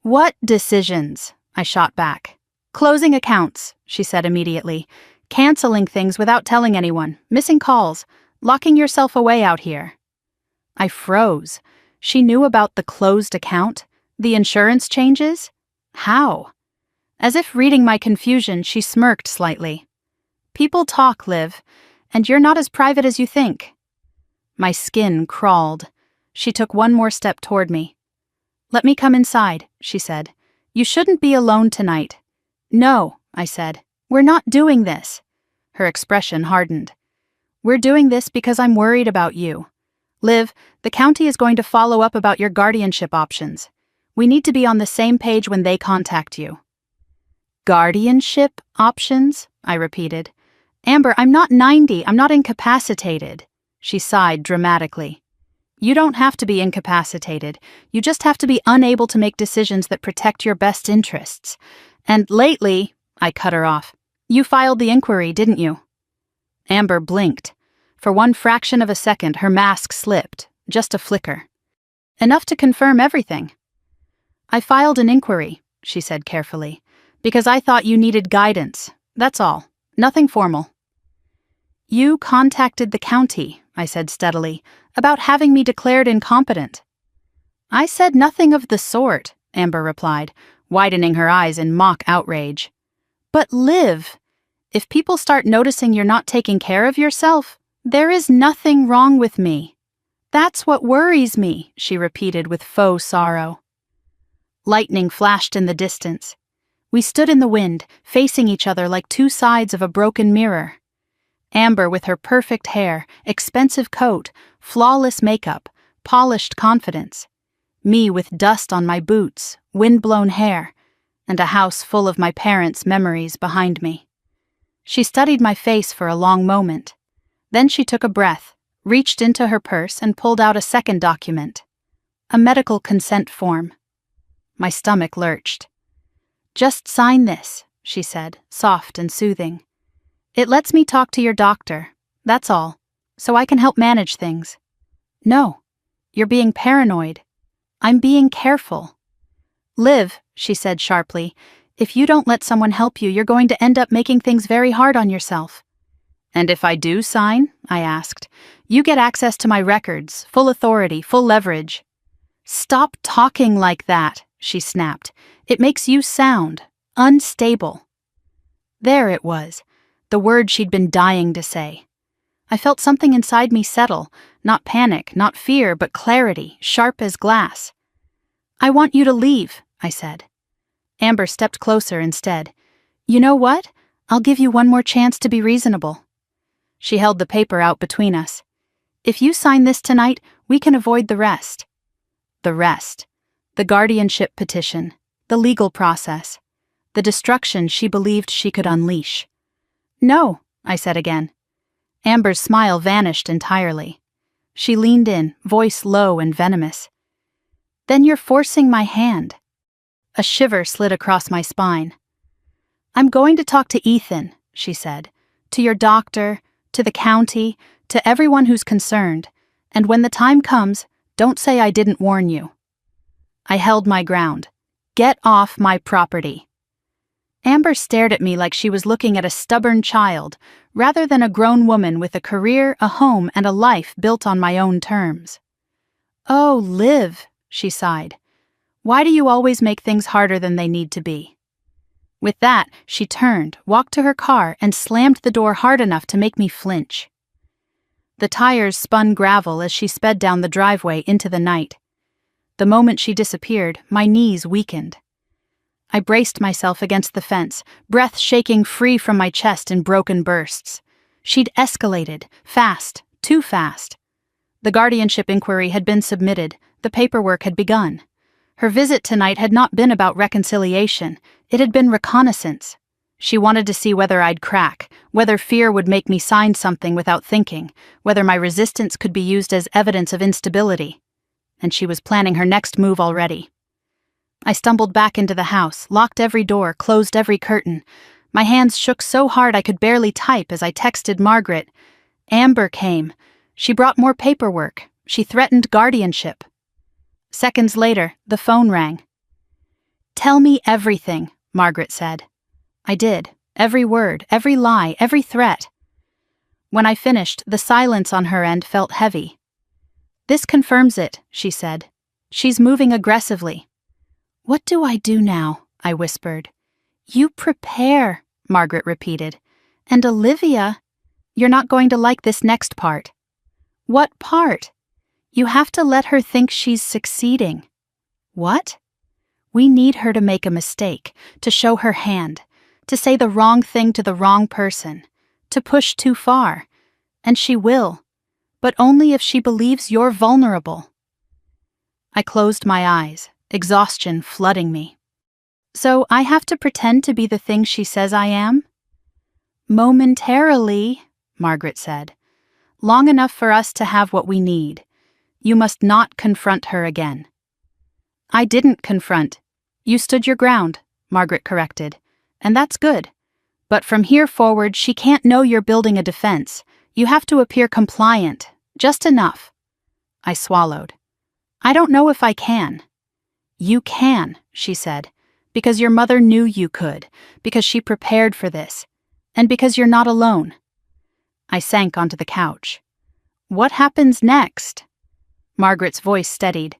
What decisions? I shot back. Closing accounts, she said immediately. Canceling things without telling anyone, missing calls, locking yourself away out here. I froze. She knew about the closed account? The insurance changes? How? As if reading my confusion, she smirked slightly. People talk, Liv, and you're not as private as you think. My skin crawled. She took one more step toward me. Let me come inside, she said. You shouldn't be alone tonight. No, I said. We're not doing this. Her expression hardened. We're doing this because I'm worried about you. Liv, the county is going to follow up about your guardianship options. We need to be on the same page when they contact you. Guardianship options? I repeated. Amber, I'm not 90. I'm not incapacitated. She sighed dramatically. You don't have to be incapacitated. You just have to be unable to make decisions that protect your best interests. And lately, I cut her off. You filed the inquiry, didn't you? Amber blinked. For one fraction of a second, her mask slipped, just a flicker. Enough to confirm everything. I filed an inquiry, she said carefully, because I thought you needed guidance. That's all. Nothing formal. You contacted the county, I said steadily, about having me declared incompetent. I said nothing of the sort, Amber replied, widening her eyes in mock outrage. But Liv, if people start noticing you're not taking care of yourself, there is nothing wrong with me. That's what worries me, she repeated with faux sorrow. Lightning flashed in the distance. We stood in the wind, facing each other like two sides of a broken mirror. Amber with her perfect hair, expensive coat, flawless makeup, polished confidence. Me with dust on my boots, wind-blown hair, and a house full of my parents' memories behind me. She studied my face for a long moment. Then she took a breath, reached into her purse and pulled out a second document. A medical consent form. My stomach lurched. Just sign this, she said, soft and soothing. It lets me talk to your doctor, that's all, so I can help manage things. No, you're being paranoid. I'm being careful. Liv, she said sharply, if you don't let someone help you, you're going to end up making things very hard on yourself. And if I do sign, I asked, you get access to my records, full authority, full leverage. Stop talking like that, she snapped. It makes you sound unstable. There it was, the word she'd been dying to say. I felt something inside me settle, not panic, not fear, but clarity, sharp as glass. I want you to leave, I said. Amber stepped closer instead. You know what? I'll give you one more chance to be reasonable. She held the paper out between us. If you sign this tonight, we can avoid the rest. The rest. The guardianship petition. The legal process. The destruction she believed she could unleash. No, I said again. Amber's smile vanished entirely. She leaned in, voice low and venomous. Then you're forcing my hand. A shiver slid across my spine. I'm going to talk to Ethan, she said. To your doctor, to the county, to everyone who's concerned. And when the time comes, don't say I didn't warn you. I held my ground. Get off my property. Amber stared at me like she was looking at a stubborn child, rather than a grown woman with a career, a home, and a life built on my own terms. Oh, Liv, she sighed. Why do you always make things harder than they need to be? With that, she turned, walked to her car, and slammed the door hard enough to make me flinch. The tires spun gravel as she sped down the driveway into the night. The moment she disappeared, my knees weakened. I braced myself against the fence, breath shaking free from my chest in broken bursts. She'd escalated, fast, too fast. The guardianship inquiry had been submitted, the paperwork had begun. Her visit tonight had not been about reconciliation, it had been reconnaissance. She wanted to see whether I'd crack, whether fear would make me sign something without thinking, whether my resistance could be used as evidence of instability. And she was planning her next move already. I stumbled back into the house, locked every door, closed every curtain, My hands shook so hard I could barely type as I texted Margaret. Amber came. She brought more paperwork. She threatened guardianship. Seconds later, the phone rang. "Tell me everything," Margaret said. I did. Every word, every lie, every threat. When I finished, the silence on her end felt heavy. "This confirms it," she said. "She's moving aggressively." "What do I do now?" I whispered. "You prepare," Margaret repeated. "And Olivia, you're not going to like this next part." "What part?" "You have to let her think she's succeeding." "What?" "We need her to make a mistake, to show her hand, to say the wrong thing to the wrong person, to push too far. And she will, but only if she believes you're vulnerable." I closed my eyes, exhaustion flooding me. "So I have to pretend to be the thing she says I am?" "Momentarily," Margaret said. "Long enough for us to have what we need. You must not confront her again." "I didn't confront. You stood your ground," Margaret corrected. "And that's good. But from here forward, she can't know you're building a defense. You have to appear compliant, just enough." I swallowed. "I don't know if I can." "You can," she said, "because your mother knew you could, because she prepared for this, and because you're not alone." I sank onto the couch. "What happens next?" Margaret's voice steadied.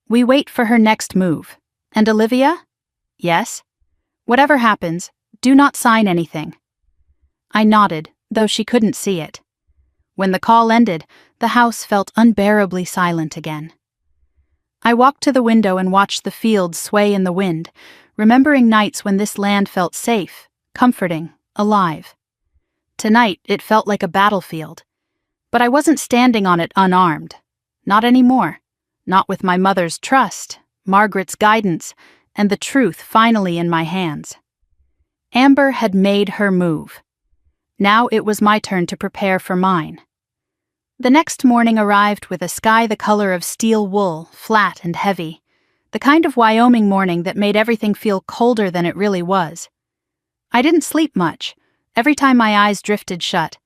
"We wait for her next move. And Olivia?" "Yes?" "Whatever happens, do not sign anything." I nodded, though she couldn't see it. When the call ended, the house felt unbearably silent again. I walked to the window and watched the fields sway in the wind, remembering nights when this land felt safe, comforting, alive. Tonight, it felt like a battlefield. But I wasn't standing on it unarmed. Not anymore. Not with my mother's trust, Margaret's guidance, and the truth finally in my hands. Amber had made her move. Now it was my turn to prepare for mine. The next morning arrived with a sky the color of steel wool, flat and heavy, the kind of Wyoming morning that made everything feel colder than it really was. I didn't sleep much. Every time my eyes drifted shut,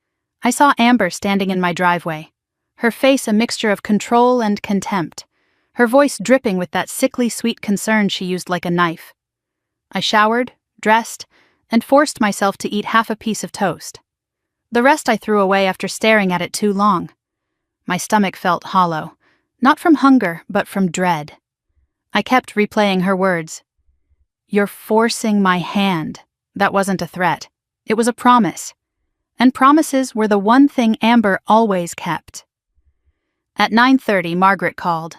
I saw Amber standing in my driveway, her face a mixture of control and contempt, her voice dripping with that sickly sweet concern she used like a knife. I showered, dressed, and forced myself to eat half a piece of toast. The rest I threw away after staring at it too long. My stomach felt hollow, not from hunger, but from dread. I kept replaying her words. "You're forcing my hand." That wasn't a threat. It was a promise. And promises were the one thing Amber always kept. At 9:30, Margaret called.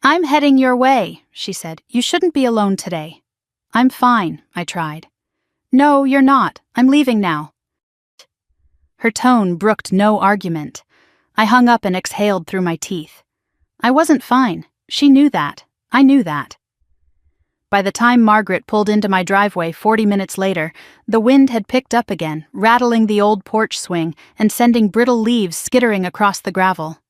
"I'm heading your way," she said. "You shouldn't be alone today." "I'm fine," I tried. "No, you're not. I'm leaving now." Her tone brooked no argument. I hung up and exhaled through my teeth. I wasn't fine. She knew that. I knew that. By the time Margaret pulled into my driveway 40 minutes later, the wind had picked up again, rattling the old porch swing and sending brittle leaves skittering across the gravel.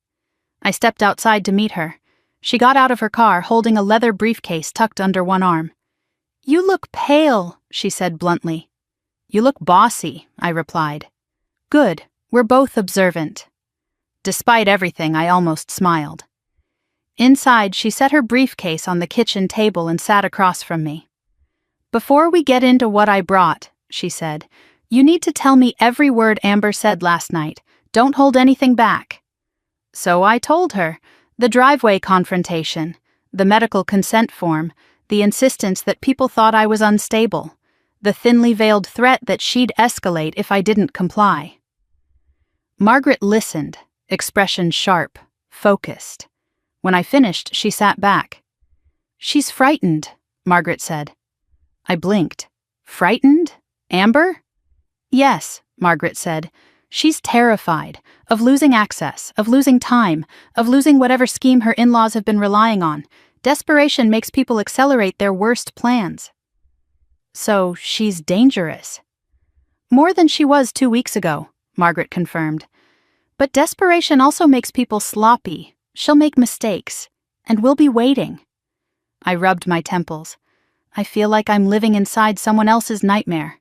I stepped outside to meet her. She got out of her car holding a leather briefcase tucked under one arm. "You look pale," she said bluntly. "You look bossy," I replied. "Good. We're both observant." Despite everything, I almost smiled. Inside, she set her briefcase on the kitchen table and sat across from me. "Before we get into what I brought," she said, "you need to tell me every word Amber said last night. Don't hold anything back." So I told her. The driveway confrontation, the medical consent form, the insistence that people thought I was unstable, the thinly veiled threat that she'd escalate if I didn't comply. Margaret listened, expression sharp, focused. When I finished, she sat back. "She's frightened," Margaret said. I blinked. "Frightened? Amber?" "Yes," Margaret said. "She's terrified of losing access, of losing time, of losing whatever scheme her in-laws have been relying on. Desperation makes people accelerate their worst plans." "So she's dangerous." "More than she was 2 weeks ago," Margaret confirmed. "But desperation also makes people sloppy. She'll make mistakes, and we'll be waiting." I rubbed my temples. I feel like I'm living inside someone else's nightmare.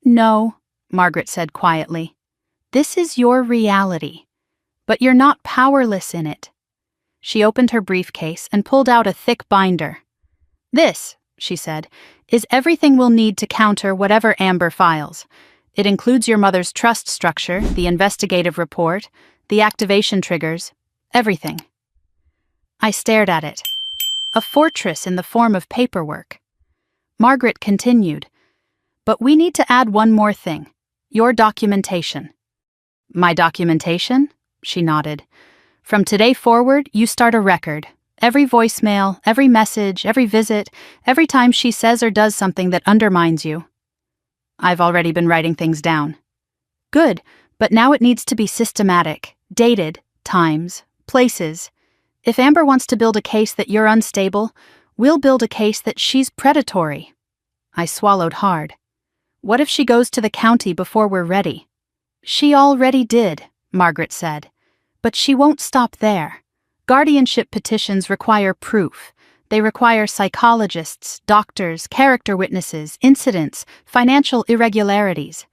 No, Margaret said quietly. This is your reality, but you're not powerless in it. She opened her briefcase and pulled out a thick binder. This, she said, is everything we'll need to counter whatever Amber files. It includes your mother's trust structure, the investigative report, the activation triggers, everything. I stared at it. A fortress in the form of paperwork. Margaret continued, but we need to add one more thing. Your documentation. My documentation? She nodded. From today forward, you start a record. Every voicemail, every message, every visit, every time she says or does something that undermines you. I've already been writing things down. Good, but now it needs to be systematic, dated, times, places. If Amber wants to build a case that you're unstable, we'll build a case that she's predatory. I swallowed hard. What if she goes to the county before we're ready? She already did, Margaret said. But she won't stop there. Guardianship petitions require proof. They require psychologists, doctors, character witnesses, incidents, financial irregularities.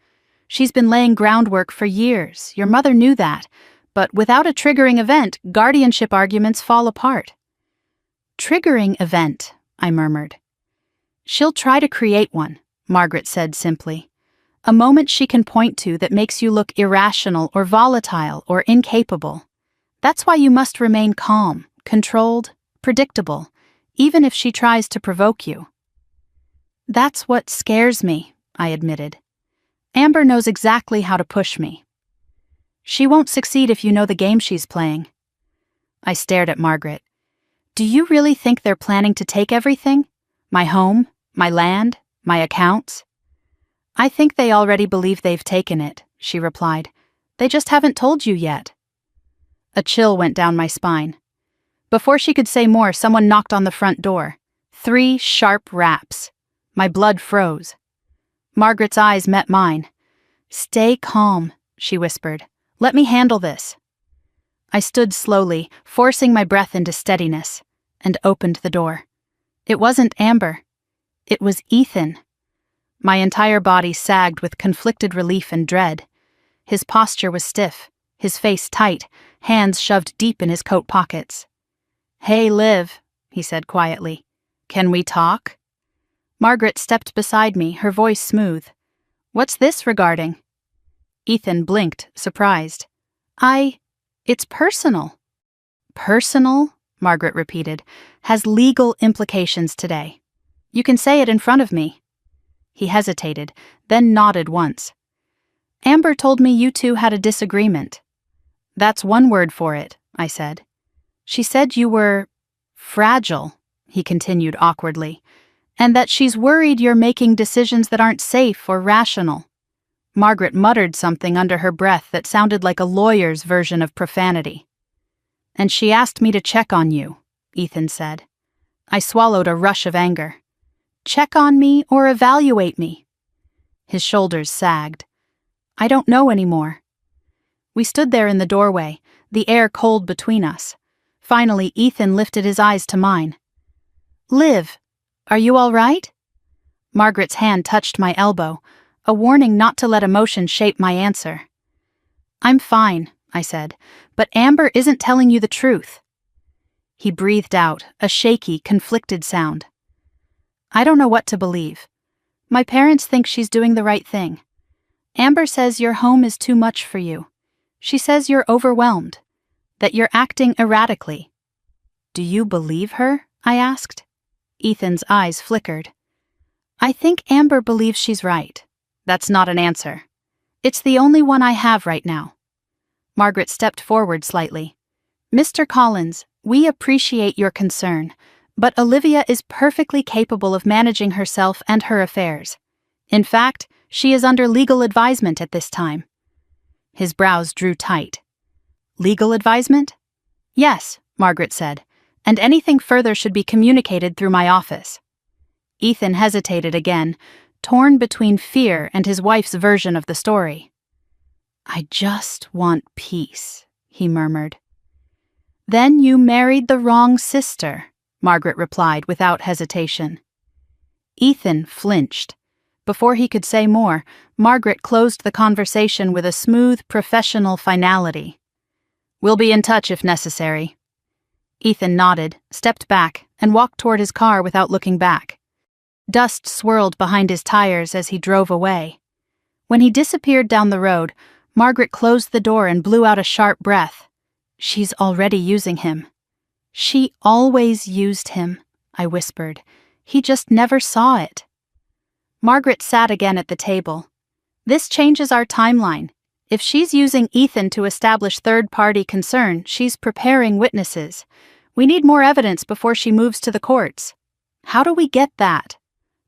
She's been laying groundwork for years. Your mother knew that. But without a triggering event, guardianship arguments fall apart. Triggering event, I murmured. She'll try to create one, Margaret said simply. A moment she can point to that makes you look irrational or volatile or incapable. That's why you must remain calm, controlled, predictable, even if she tries to provoke you. That's what scares me, I admitted. Amber knows exactly how to push me. She won't succeed if you know the game she's playing. I stared at Margaret. Do you really think they're planning to take everything? My home, my land, my accounts? I think they already believe they've taken it, she replied. They just haven't told you yet. A chill went down my spine. Before she could say more, someone knocked on the front door. 3 sharp raps. My blood froze. Margaret's eyes met mine. Stay calm, she whispered. Let me handle this. I stood slowly, forcing my breath into steadiness, and opened the door. It wasn't Amber. It was Ethan. My entire body sagged with conflicted relief and dread. His posture was stiff, his face tight, hands shoved deep in his coat pockets. Hey, Liv, he said quietly. Can we talk? Margaret stepped beside me, her voice smooth. What's this regarding? Ethan blinked, surprised. It's personal. Personal, Margaret repeated, has legal implications today. You can say it in front of me. He hesitated, then nodded once. Amber told me you two had a disagreement. That's one word for it, I said. She said you were fragile, he continued awkwardly, and that she's worried you're making decisions that aren't safe or rational. Margaret muttered something under her breath that sounded like a lawyer's version of profanity. And she asked me to check on you, Ethan said. I swallowed a rush of anger. Check on me or evaluate me? His shoulders sagged. I don't know anymore. We stood there in the doorway, the air cold between us. Finally, Ethan lifted his eyes to mine. Liv, are you all right? Margaret's hand touched my elbow, a warning not to let emotion shape my answer. I'm fine, I said, but Amber isn't telling you the truth. He breathed out, a shaky, conflicted sound. I don't know what to believe. My parents think she's doing the right thing. Amber says your home is too much for you. She says you're overwhelmed, that you're acting erratically. Do you believe her? I asked. Ethan's eyes flickered. I think Amber believes she's right. That's not an answer. It's the only one I have right now. Margaret stepped forward slightly. Mr. Collins, we appreciate your concern, but Olivia is perfectly capable of managing herself and her affairs. In fact, she is under legal advisement at this time. His brows drew tight. Legal advisement? Yes, Margaret said, and anything further should be communicated through my office. Ethan hesitated again, torn between fear and his wife's version of the story. I just want peace, he murmured. Then you married the wrong sister, Margaret replied without hesitation. Ethan flinched. Before he could say more, Margaret closed the conversation with a smooth, professional finality. "We'll be in touch if necessary." Ethan nodded, stepped back, and walked toward his car without looking back. Dust swirled behind his tires as he drove away. When he disappeared down the road, Margaret closed the door and blew out a sharp breath. "She's already using him." "She always used him," I whispered. "He just never saw it." Margaret sat again at the table. "This changes our timeline. If she's using Ethan to establish third-party concern, she's preparing witnesses. We need more evidence before she moves to the courts." "How do we get that?"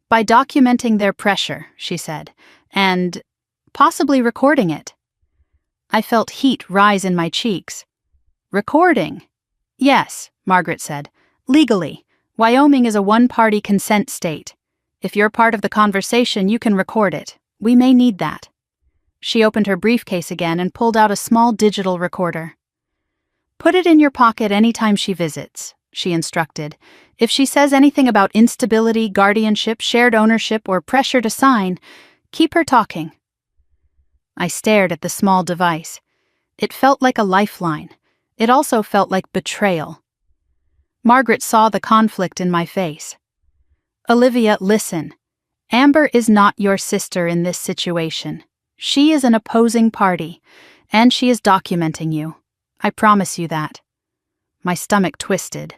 "By documenting their pressure," she said, "and possibly recording it." I felt heat rise in my cheeks. "Recording?" "Yes," Margaret said. "Legally. Wyoming is a one-party consent state. If you're part of the conversation, you can record it. We may need that." She opened her briefcase again and pulled out a small digital recorder. "Put it in your pocket anytime she visits," she instructed. "If she says anything about instability, guardianship, shared ownership, or pressure to sign, keep her talking." I stared at the small device. It felt like a lifeline. It also felt like betrayal. Margaret saw the conflict in my face. "Olivia, listen. Amber is not your sister in this situation. She is an opposing party, and she is documenting you. I promise you that." My stomach twisted.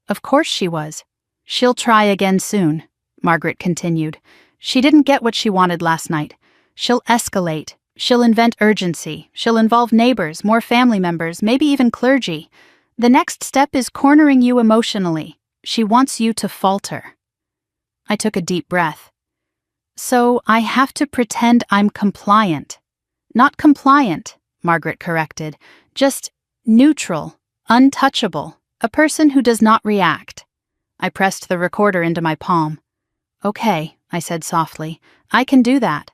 Of course she was. "She'll try again soon," Margaret continued. "She didn't get what she wanted last night. She'll escalate. She'll invent urgency. She'll involve neighbors, more family members, maybe even clergy. The next step is cornering you emotionally. She wants you to falter." I took a deep breath. "So I have to pretend I'm compliant." "Not compliant," Margaret corrected. "Just neutral, untouchable, a person who does not react." I pressed the recorder into my palm. "Okay," I said softly. "I can do that."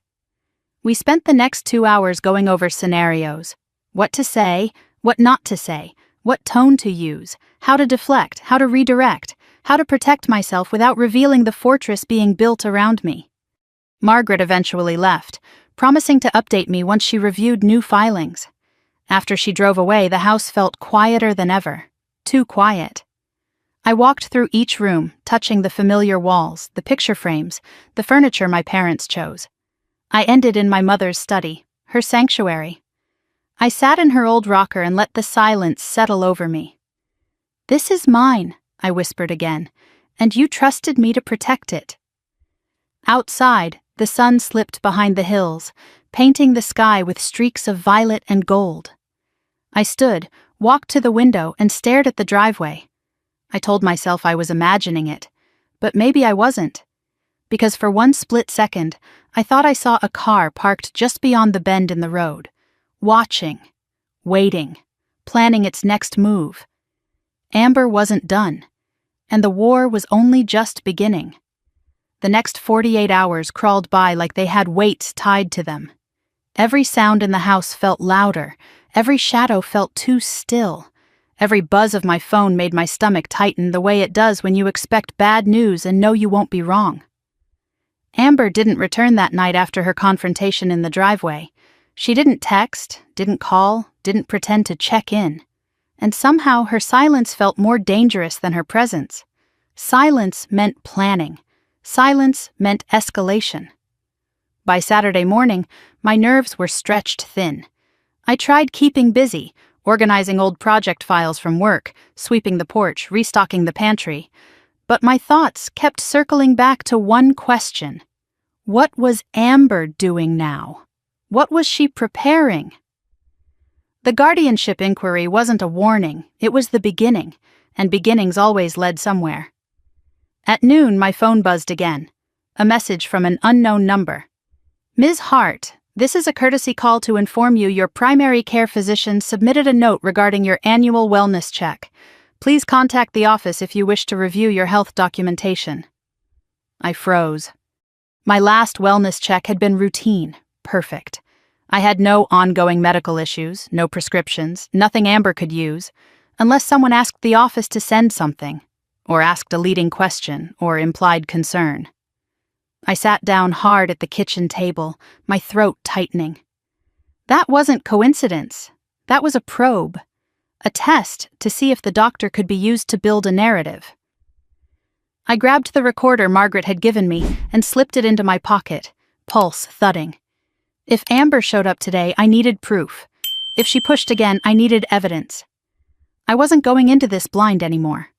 We spent the next 2 hours going over scenarios. What to say, what not to say, what tone to use, how to deflect, how to redirect, how to protect myself without revealing the fortress being built around me. Margaret eventually left, promising to update me once she reviewed new filings. After she drove away, the house felt quieter than ever. Too quiet. I walked through each room, touching the familiar walls, the picture frames, the furniture my parents chose. I ended in my mother's study, her sanctuary. I sat in her old rocker and let the silence settle over me. "This is mine," I whispered again, "and you trusted me to protect it." Outside, the sun slipped behind the hills, painting the sky with streaks of violet and gold. I stood, walked to the window, and stared at the driveway. I told myself I was imagining it, but maybe I wasn't. Because for one split second, I thought I saw a car parked just beyond the bend in the road, watching, waiting, planning its next move. Amber wasn't done, and the war was only just beginning. The next 48 hours crawled by like they had weights tied to them. Every sound in the house felt louder, every shadow felt too still. Every buzz of my phone made my stomach tighten the way it does when you expect bad news and know you won't be wrong. Amber didn't return that night after her confrontation in the driveway. She didn't text, didn't call, didn't pretend to check in. And somehow her silence felt more dangerous than her presence. Silence meant planning. Silence meant escalation. By Saturday morning, my nerves were stretched thin. I tried keeping busy, organizing old project files from work, sweeping the porch, restocking the pantry. But my thoughts kept circling back to one question. What was Amber doing now? What was she preparing? The guardianship inquiry wasn't a warning, it was the beginning, and beginnings always led somewhere. At noon, my phone buzzed again. A message from an unknown number. "Ms. Hart, this is a courtesy call to inform you your primary care physician submitted a note regarding your annual wellness check. Please contact the office if you wish to review your health documentation." I froze. My last wellness check had been routine, perfect. I had no ongoing medical issues, no prescriptions, nothing Amber could use, unless someone asked the office to send something, or asked a leading question or implied concern. I sat down hard at the kitchen table, my throat tightening. That wasn't coincidence. That was a probe. A test to see if the doctor could be used to build a narrative. I grabbed the recorder Margaret had given me and slipped it into my pocket, pulse thudding. If Amber showed up today, I needed proof. If she pushed again, I needed evidence. I wasn't going into this blind anymore.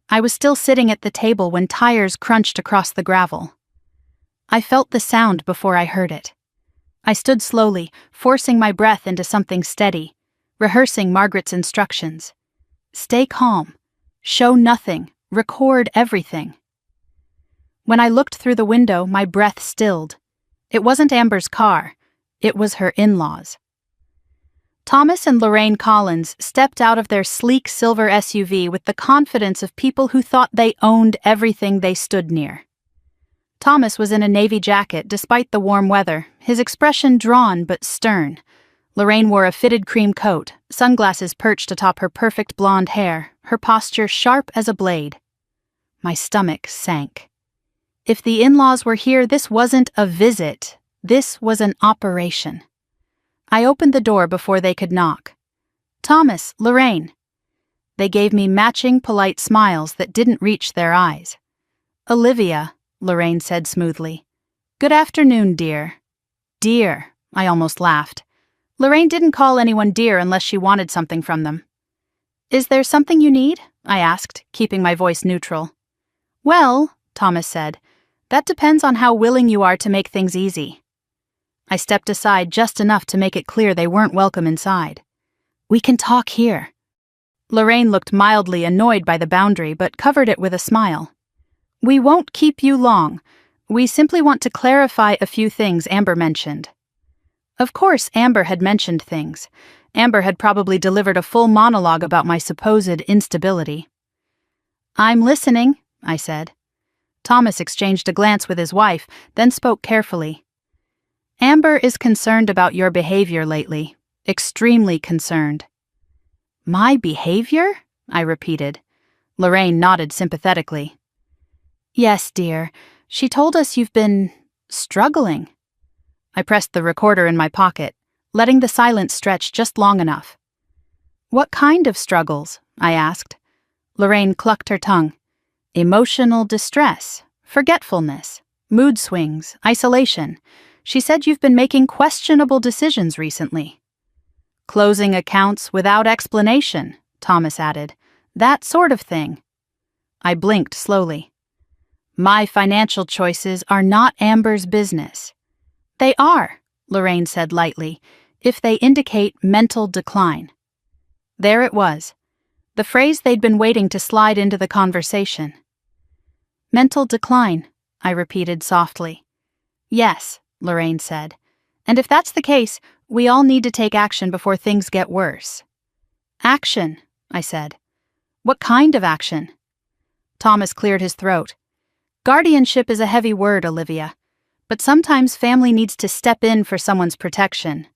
I was still sitting at the table when tires crunched across the gravel. I felt the sound before I heard it. I stood slowly, forcing my breath into something steady, rehearsing Margaret's instructions. Stay calm. Show nothing. Record everything. When I looked through the window, my breath stilled. It wasn't Amber's car. It was her in-laws. Thomas and Lorraine Collins stepped out of their sleek silver SUV with the confidence of people who thought they owned everything they stood near. Thomas was in a navy jacket despite the warm weather, his expression drawn but stern. Lorraine wore a fitted cream coat, sunglasses perched atop her perfect blonde hair, her posture sharp as a blade. My stomach sank. If the in-laws were here, this wasn't a visit. This was an operation. I opened the door before they could knock. Thomas, Lorraine. They gave me matching polite smiles that didn't reach their eyes. Olivia, Lorraine said smoothly. Good afternoon, dear. Dear, I almost laughed. Lorraine didn't call anyone dear unless she wanted something from them. Is there something you need? I asked, keeping my voice neutral. Well, Thomas said, that depends on how willing you are to make things easy. I stepped aside just enough to make it clear they weren't welcome inside. We can talk here. Lorraine looked mildly annoyed by the boundary, but covered it with a smile. We won't keep you long. We simply want to clarify a few things Amber mentioned. Of course, Amber had mentioned things. Amber had probably delivered a full monologue about my supposed instability. I'm listening, I said. Thomas exchanged a glance with his wife, then spoke carefully. Amber is concerned about your behavior lately. Extremely concerned. My behavior? I repeated. Lorraine nodded sympathetically. Yes, dear. She told us you've been struggling. I pressed the recorder in my pocket, letting the silence stretch just long enough. What kind of struggles? I asked. Lorraine clucked her tongue. Emotional distress, forgetfulness, mood swings, isolation. She said you've been making questionable decisions recently. Closing accounts without explanation, Thomas added. That sort of thing. I blinked slowly. My financial choices are not Amber's business. They are, Lorraine said lightly, if they indicate mental decline. There it was, the phrase they'd been waiting to slide into the conversation. Mental decline, I repeated softly. Yes, Lorraine said, and if that's the case, we all need to take action before things get worse. Action, I said. What kind of action? Thomas cleared his throat. Guardianship is a heavy word, Olivia. But sometimes family needs to step in for someone's protection.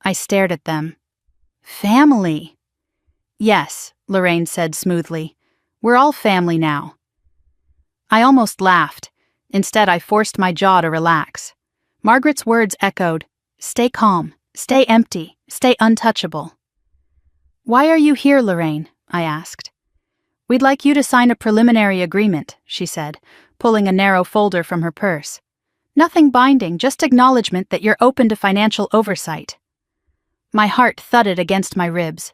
I stared at them. Family? Yes, Lorraine said smoothly. We're all family now. I almost laughed. Instead, I forced my jaw to relax. Margaret's words echoed, stay calm, stay empty, stay untouchable. Why are you here, Lorraine? I asked. We'd like you to sign a preliminary agreement, she said, pulling a narrow folder from her purse. Nothing binding, just acknowledgement that you're open to financial oversight. My heart thudded against my ribs.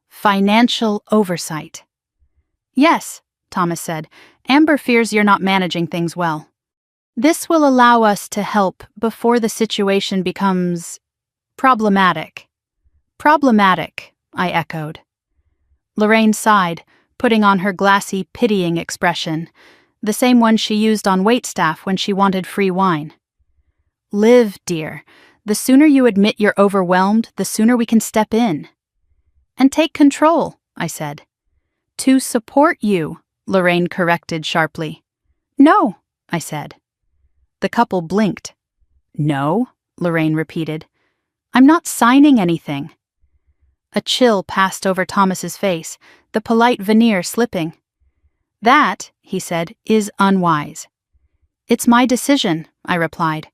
Financial oversight. Yes, Thomas said. Amber fears you're not managing things well. This will allow us to help before the situation becomes problematic. Problematic, I echoed. Lorraine sighed, putting on her glassy, pitying expression, the same one she used on waitstaff when she wanted free wine. Liv, dear, the sooner you admit you're overwhelmed, the sooner we can step in. And take control, I said. To support you, Lorraine corrected sharply. No, I said. The couple blinked. No, Lorraine repeated. I'm not signing anything. A chill passed over Thomas's face, the polite veneer slipping. That, he said, is unwise. It's my decision, I replied.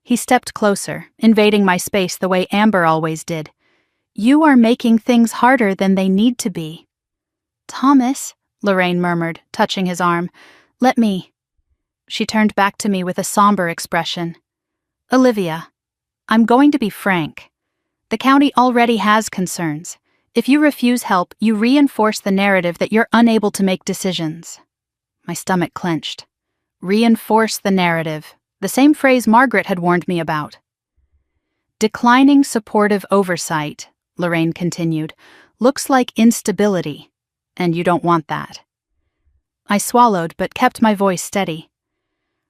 He stepped closer, invading my space the way Amber always did. You are making things harder than they need to be. Thomas, Lorraine murmured, touching his arm. Let me. She turned back to me with a somber expression. Olivia, I'm going to be frank. The county already has concerns. If you refuse help, you reinforce the narrative that you're unable to make decisions. My stomach clenched. Reinforce the narrative. The same phrase Margaret had warned me about. Declining supportive oversight, Lorraine continued, looks like instability, and you don't want that. I swallowed but kept my voice steady.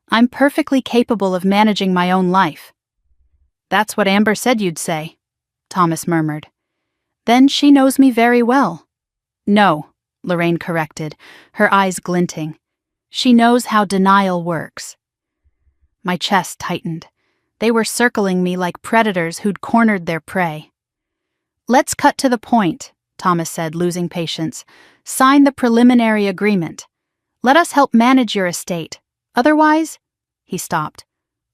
I'm perfectly capable of managing my own life. That's what Amber said you'd say, Thomas murmured. Then she knows me very well. No, Lorraine corrected, her eyes glinting. She knows how denial works. My chest tightened. They were circling me like predators who'd cornered their prey. Let's cut to the point, Thomas said, losing patience. Sign the preliminary agreement. Let us help manage your estate. Otherwise, he stopped.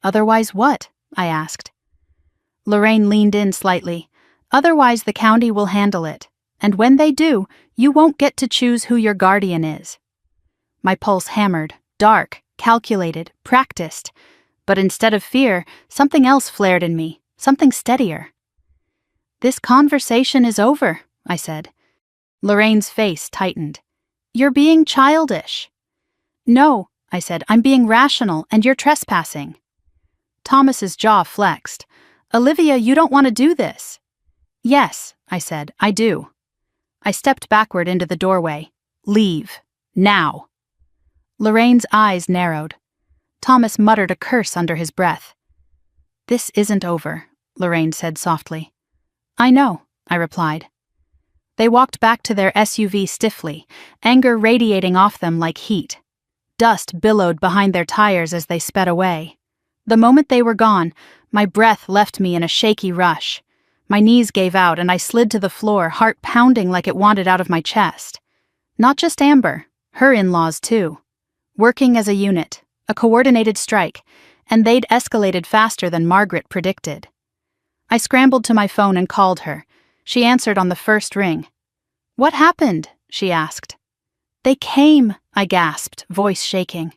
Otherwise what? I asked. Lorraine leaned in slightly. Otherwise the county will handle it. And when they do, you won't get to choose who your guardian is. My pulse hammered, dark, calculated, practiced. But instead of fear, something else flared in me, something steadier. This conversation is over, I said. Lorraine's face tightened. You're being childish. No, I said, I'm being rational and you're trespassing. Thomas's jaw flexed. Olivia, you don't want to do this. Yes, I said, I do. I stepped backward into the doorway. Leave. Now. Lorraine's eyes narrowed. Thomas muttered a curse under his breath. This isn't over, Lorraine said softly. I know, I replied. They walked back to their SUV stiffly, anger radiating off them like heat. Dust billowed behind their tires as they sped away. The moment they were gone, my breath left me in a shaky rush. My knees gave out and I slid to the floor, heart pounding like it wanted out of my chest. Not just Amber, her in-laws too. Working as a unit, a coordinated strike, and they'd escalated faster than Margaret predicted. I scrambled to my phone and called her. She answered on the first ring. What happened? She asked. They came, I gasped, voice shaking.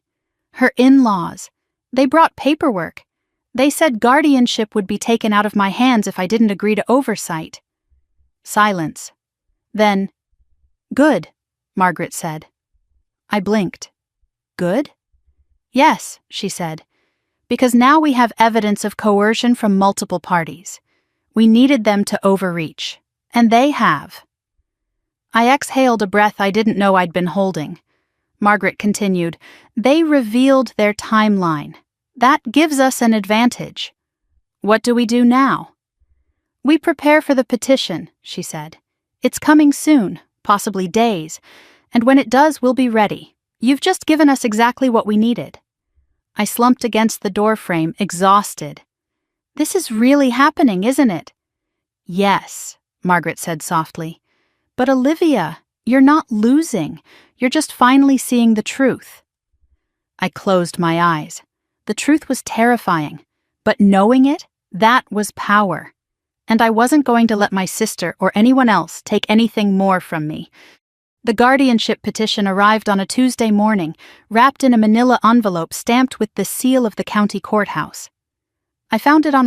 Her in-laws. They brought paperwork. They said guardianship would be taken out of my hands if I didn't agree to oversight. Silence. Then, good, Margaret said. I blinked. Good? Yes, she said, because now we have evidence of coercion from multiple parties. We needed them to overreach, and they have. I exhaled a breath I didn't know I'd been holding. Margaret continued, they revealed their timeline. That gives us an advantage. What do we do now? We prepare for the petition, she said. It's coming soon, possibly days, and when it does, we'll be ready. You've just given us exactly what we needed. I slumped against the doorframe, exhausted. This is really happening, isn't it? Yes, Margaret said softly. But Olivia, you're not losing. You're just finally seeing the truth. I closed my eyes. The truth was terrifying, but knowing it, that was power. And I wasn't going to let my sister or anyone else take anything more from me. The guardianship petition arrived on a Tuesday morning, wrapped in a manila envelope stamped with the seal of the county courthouse. I found it on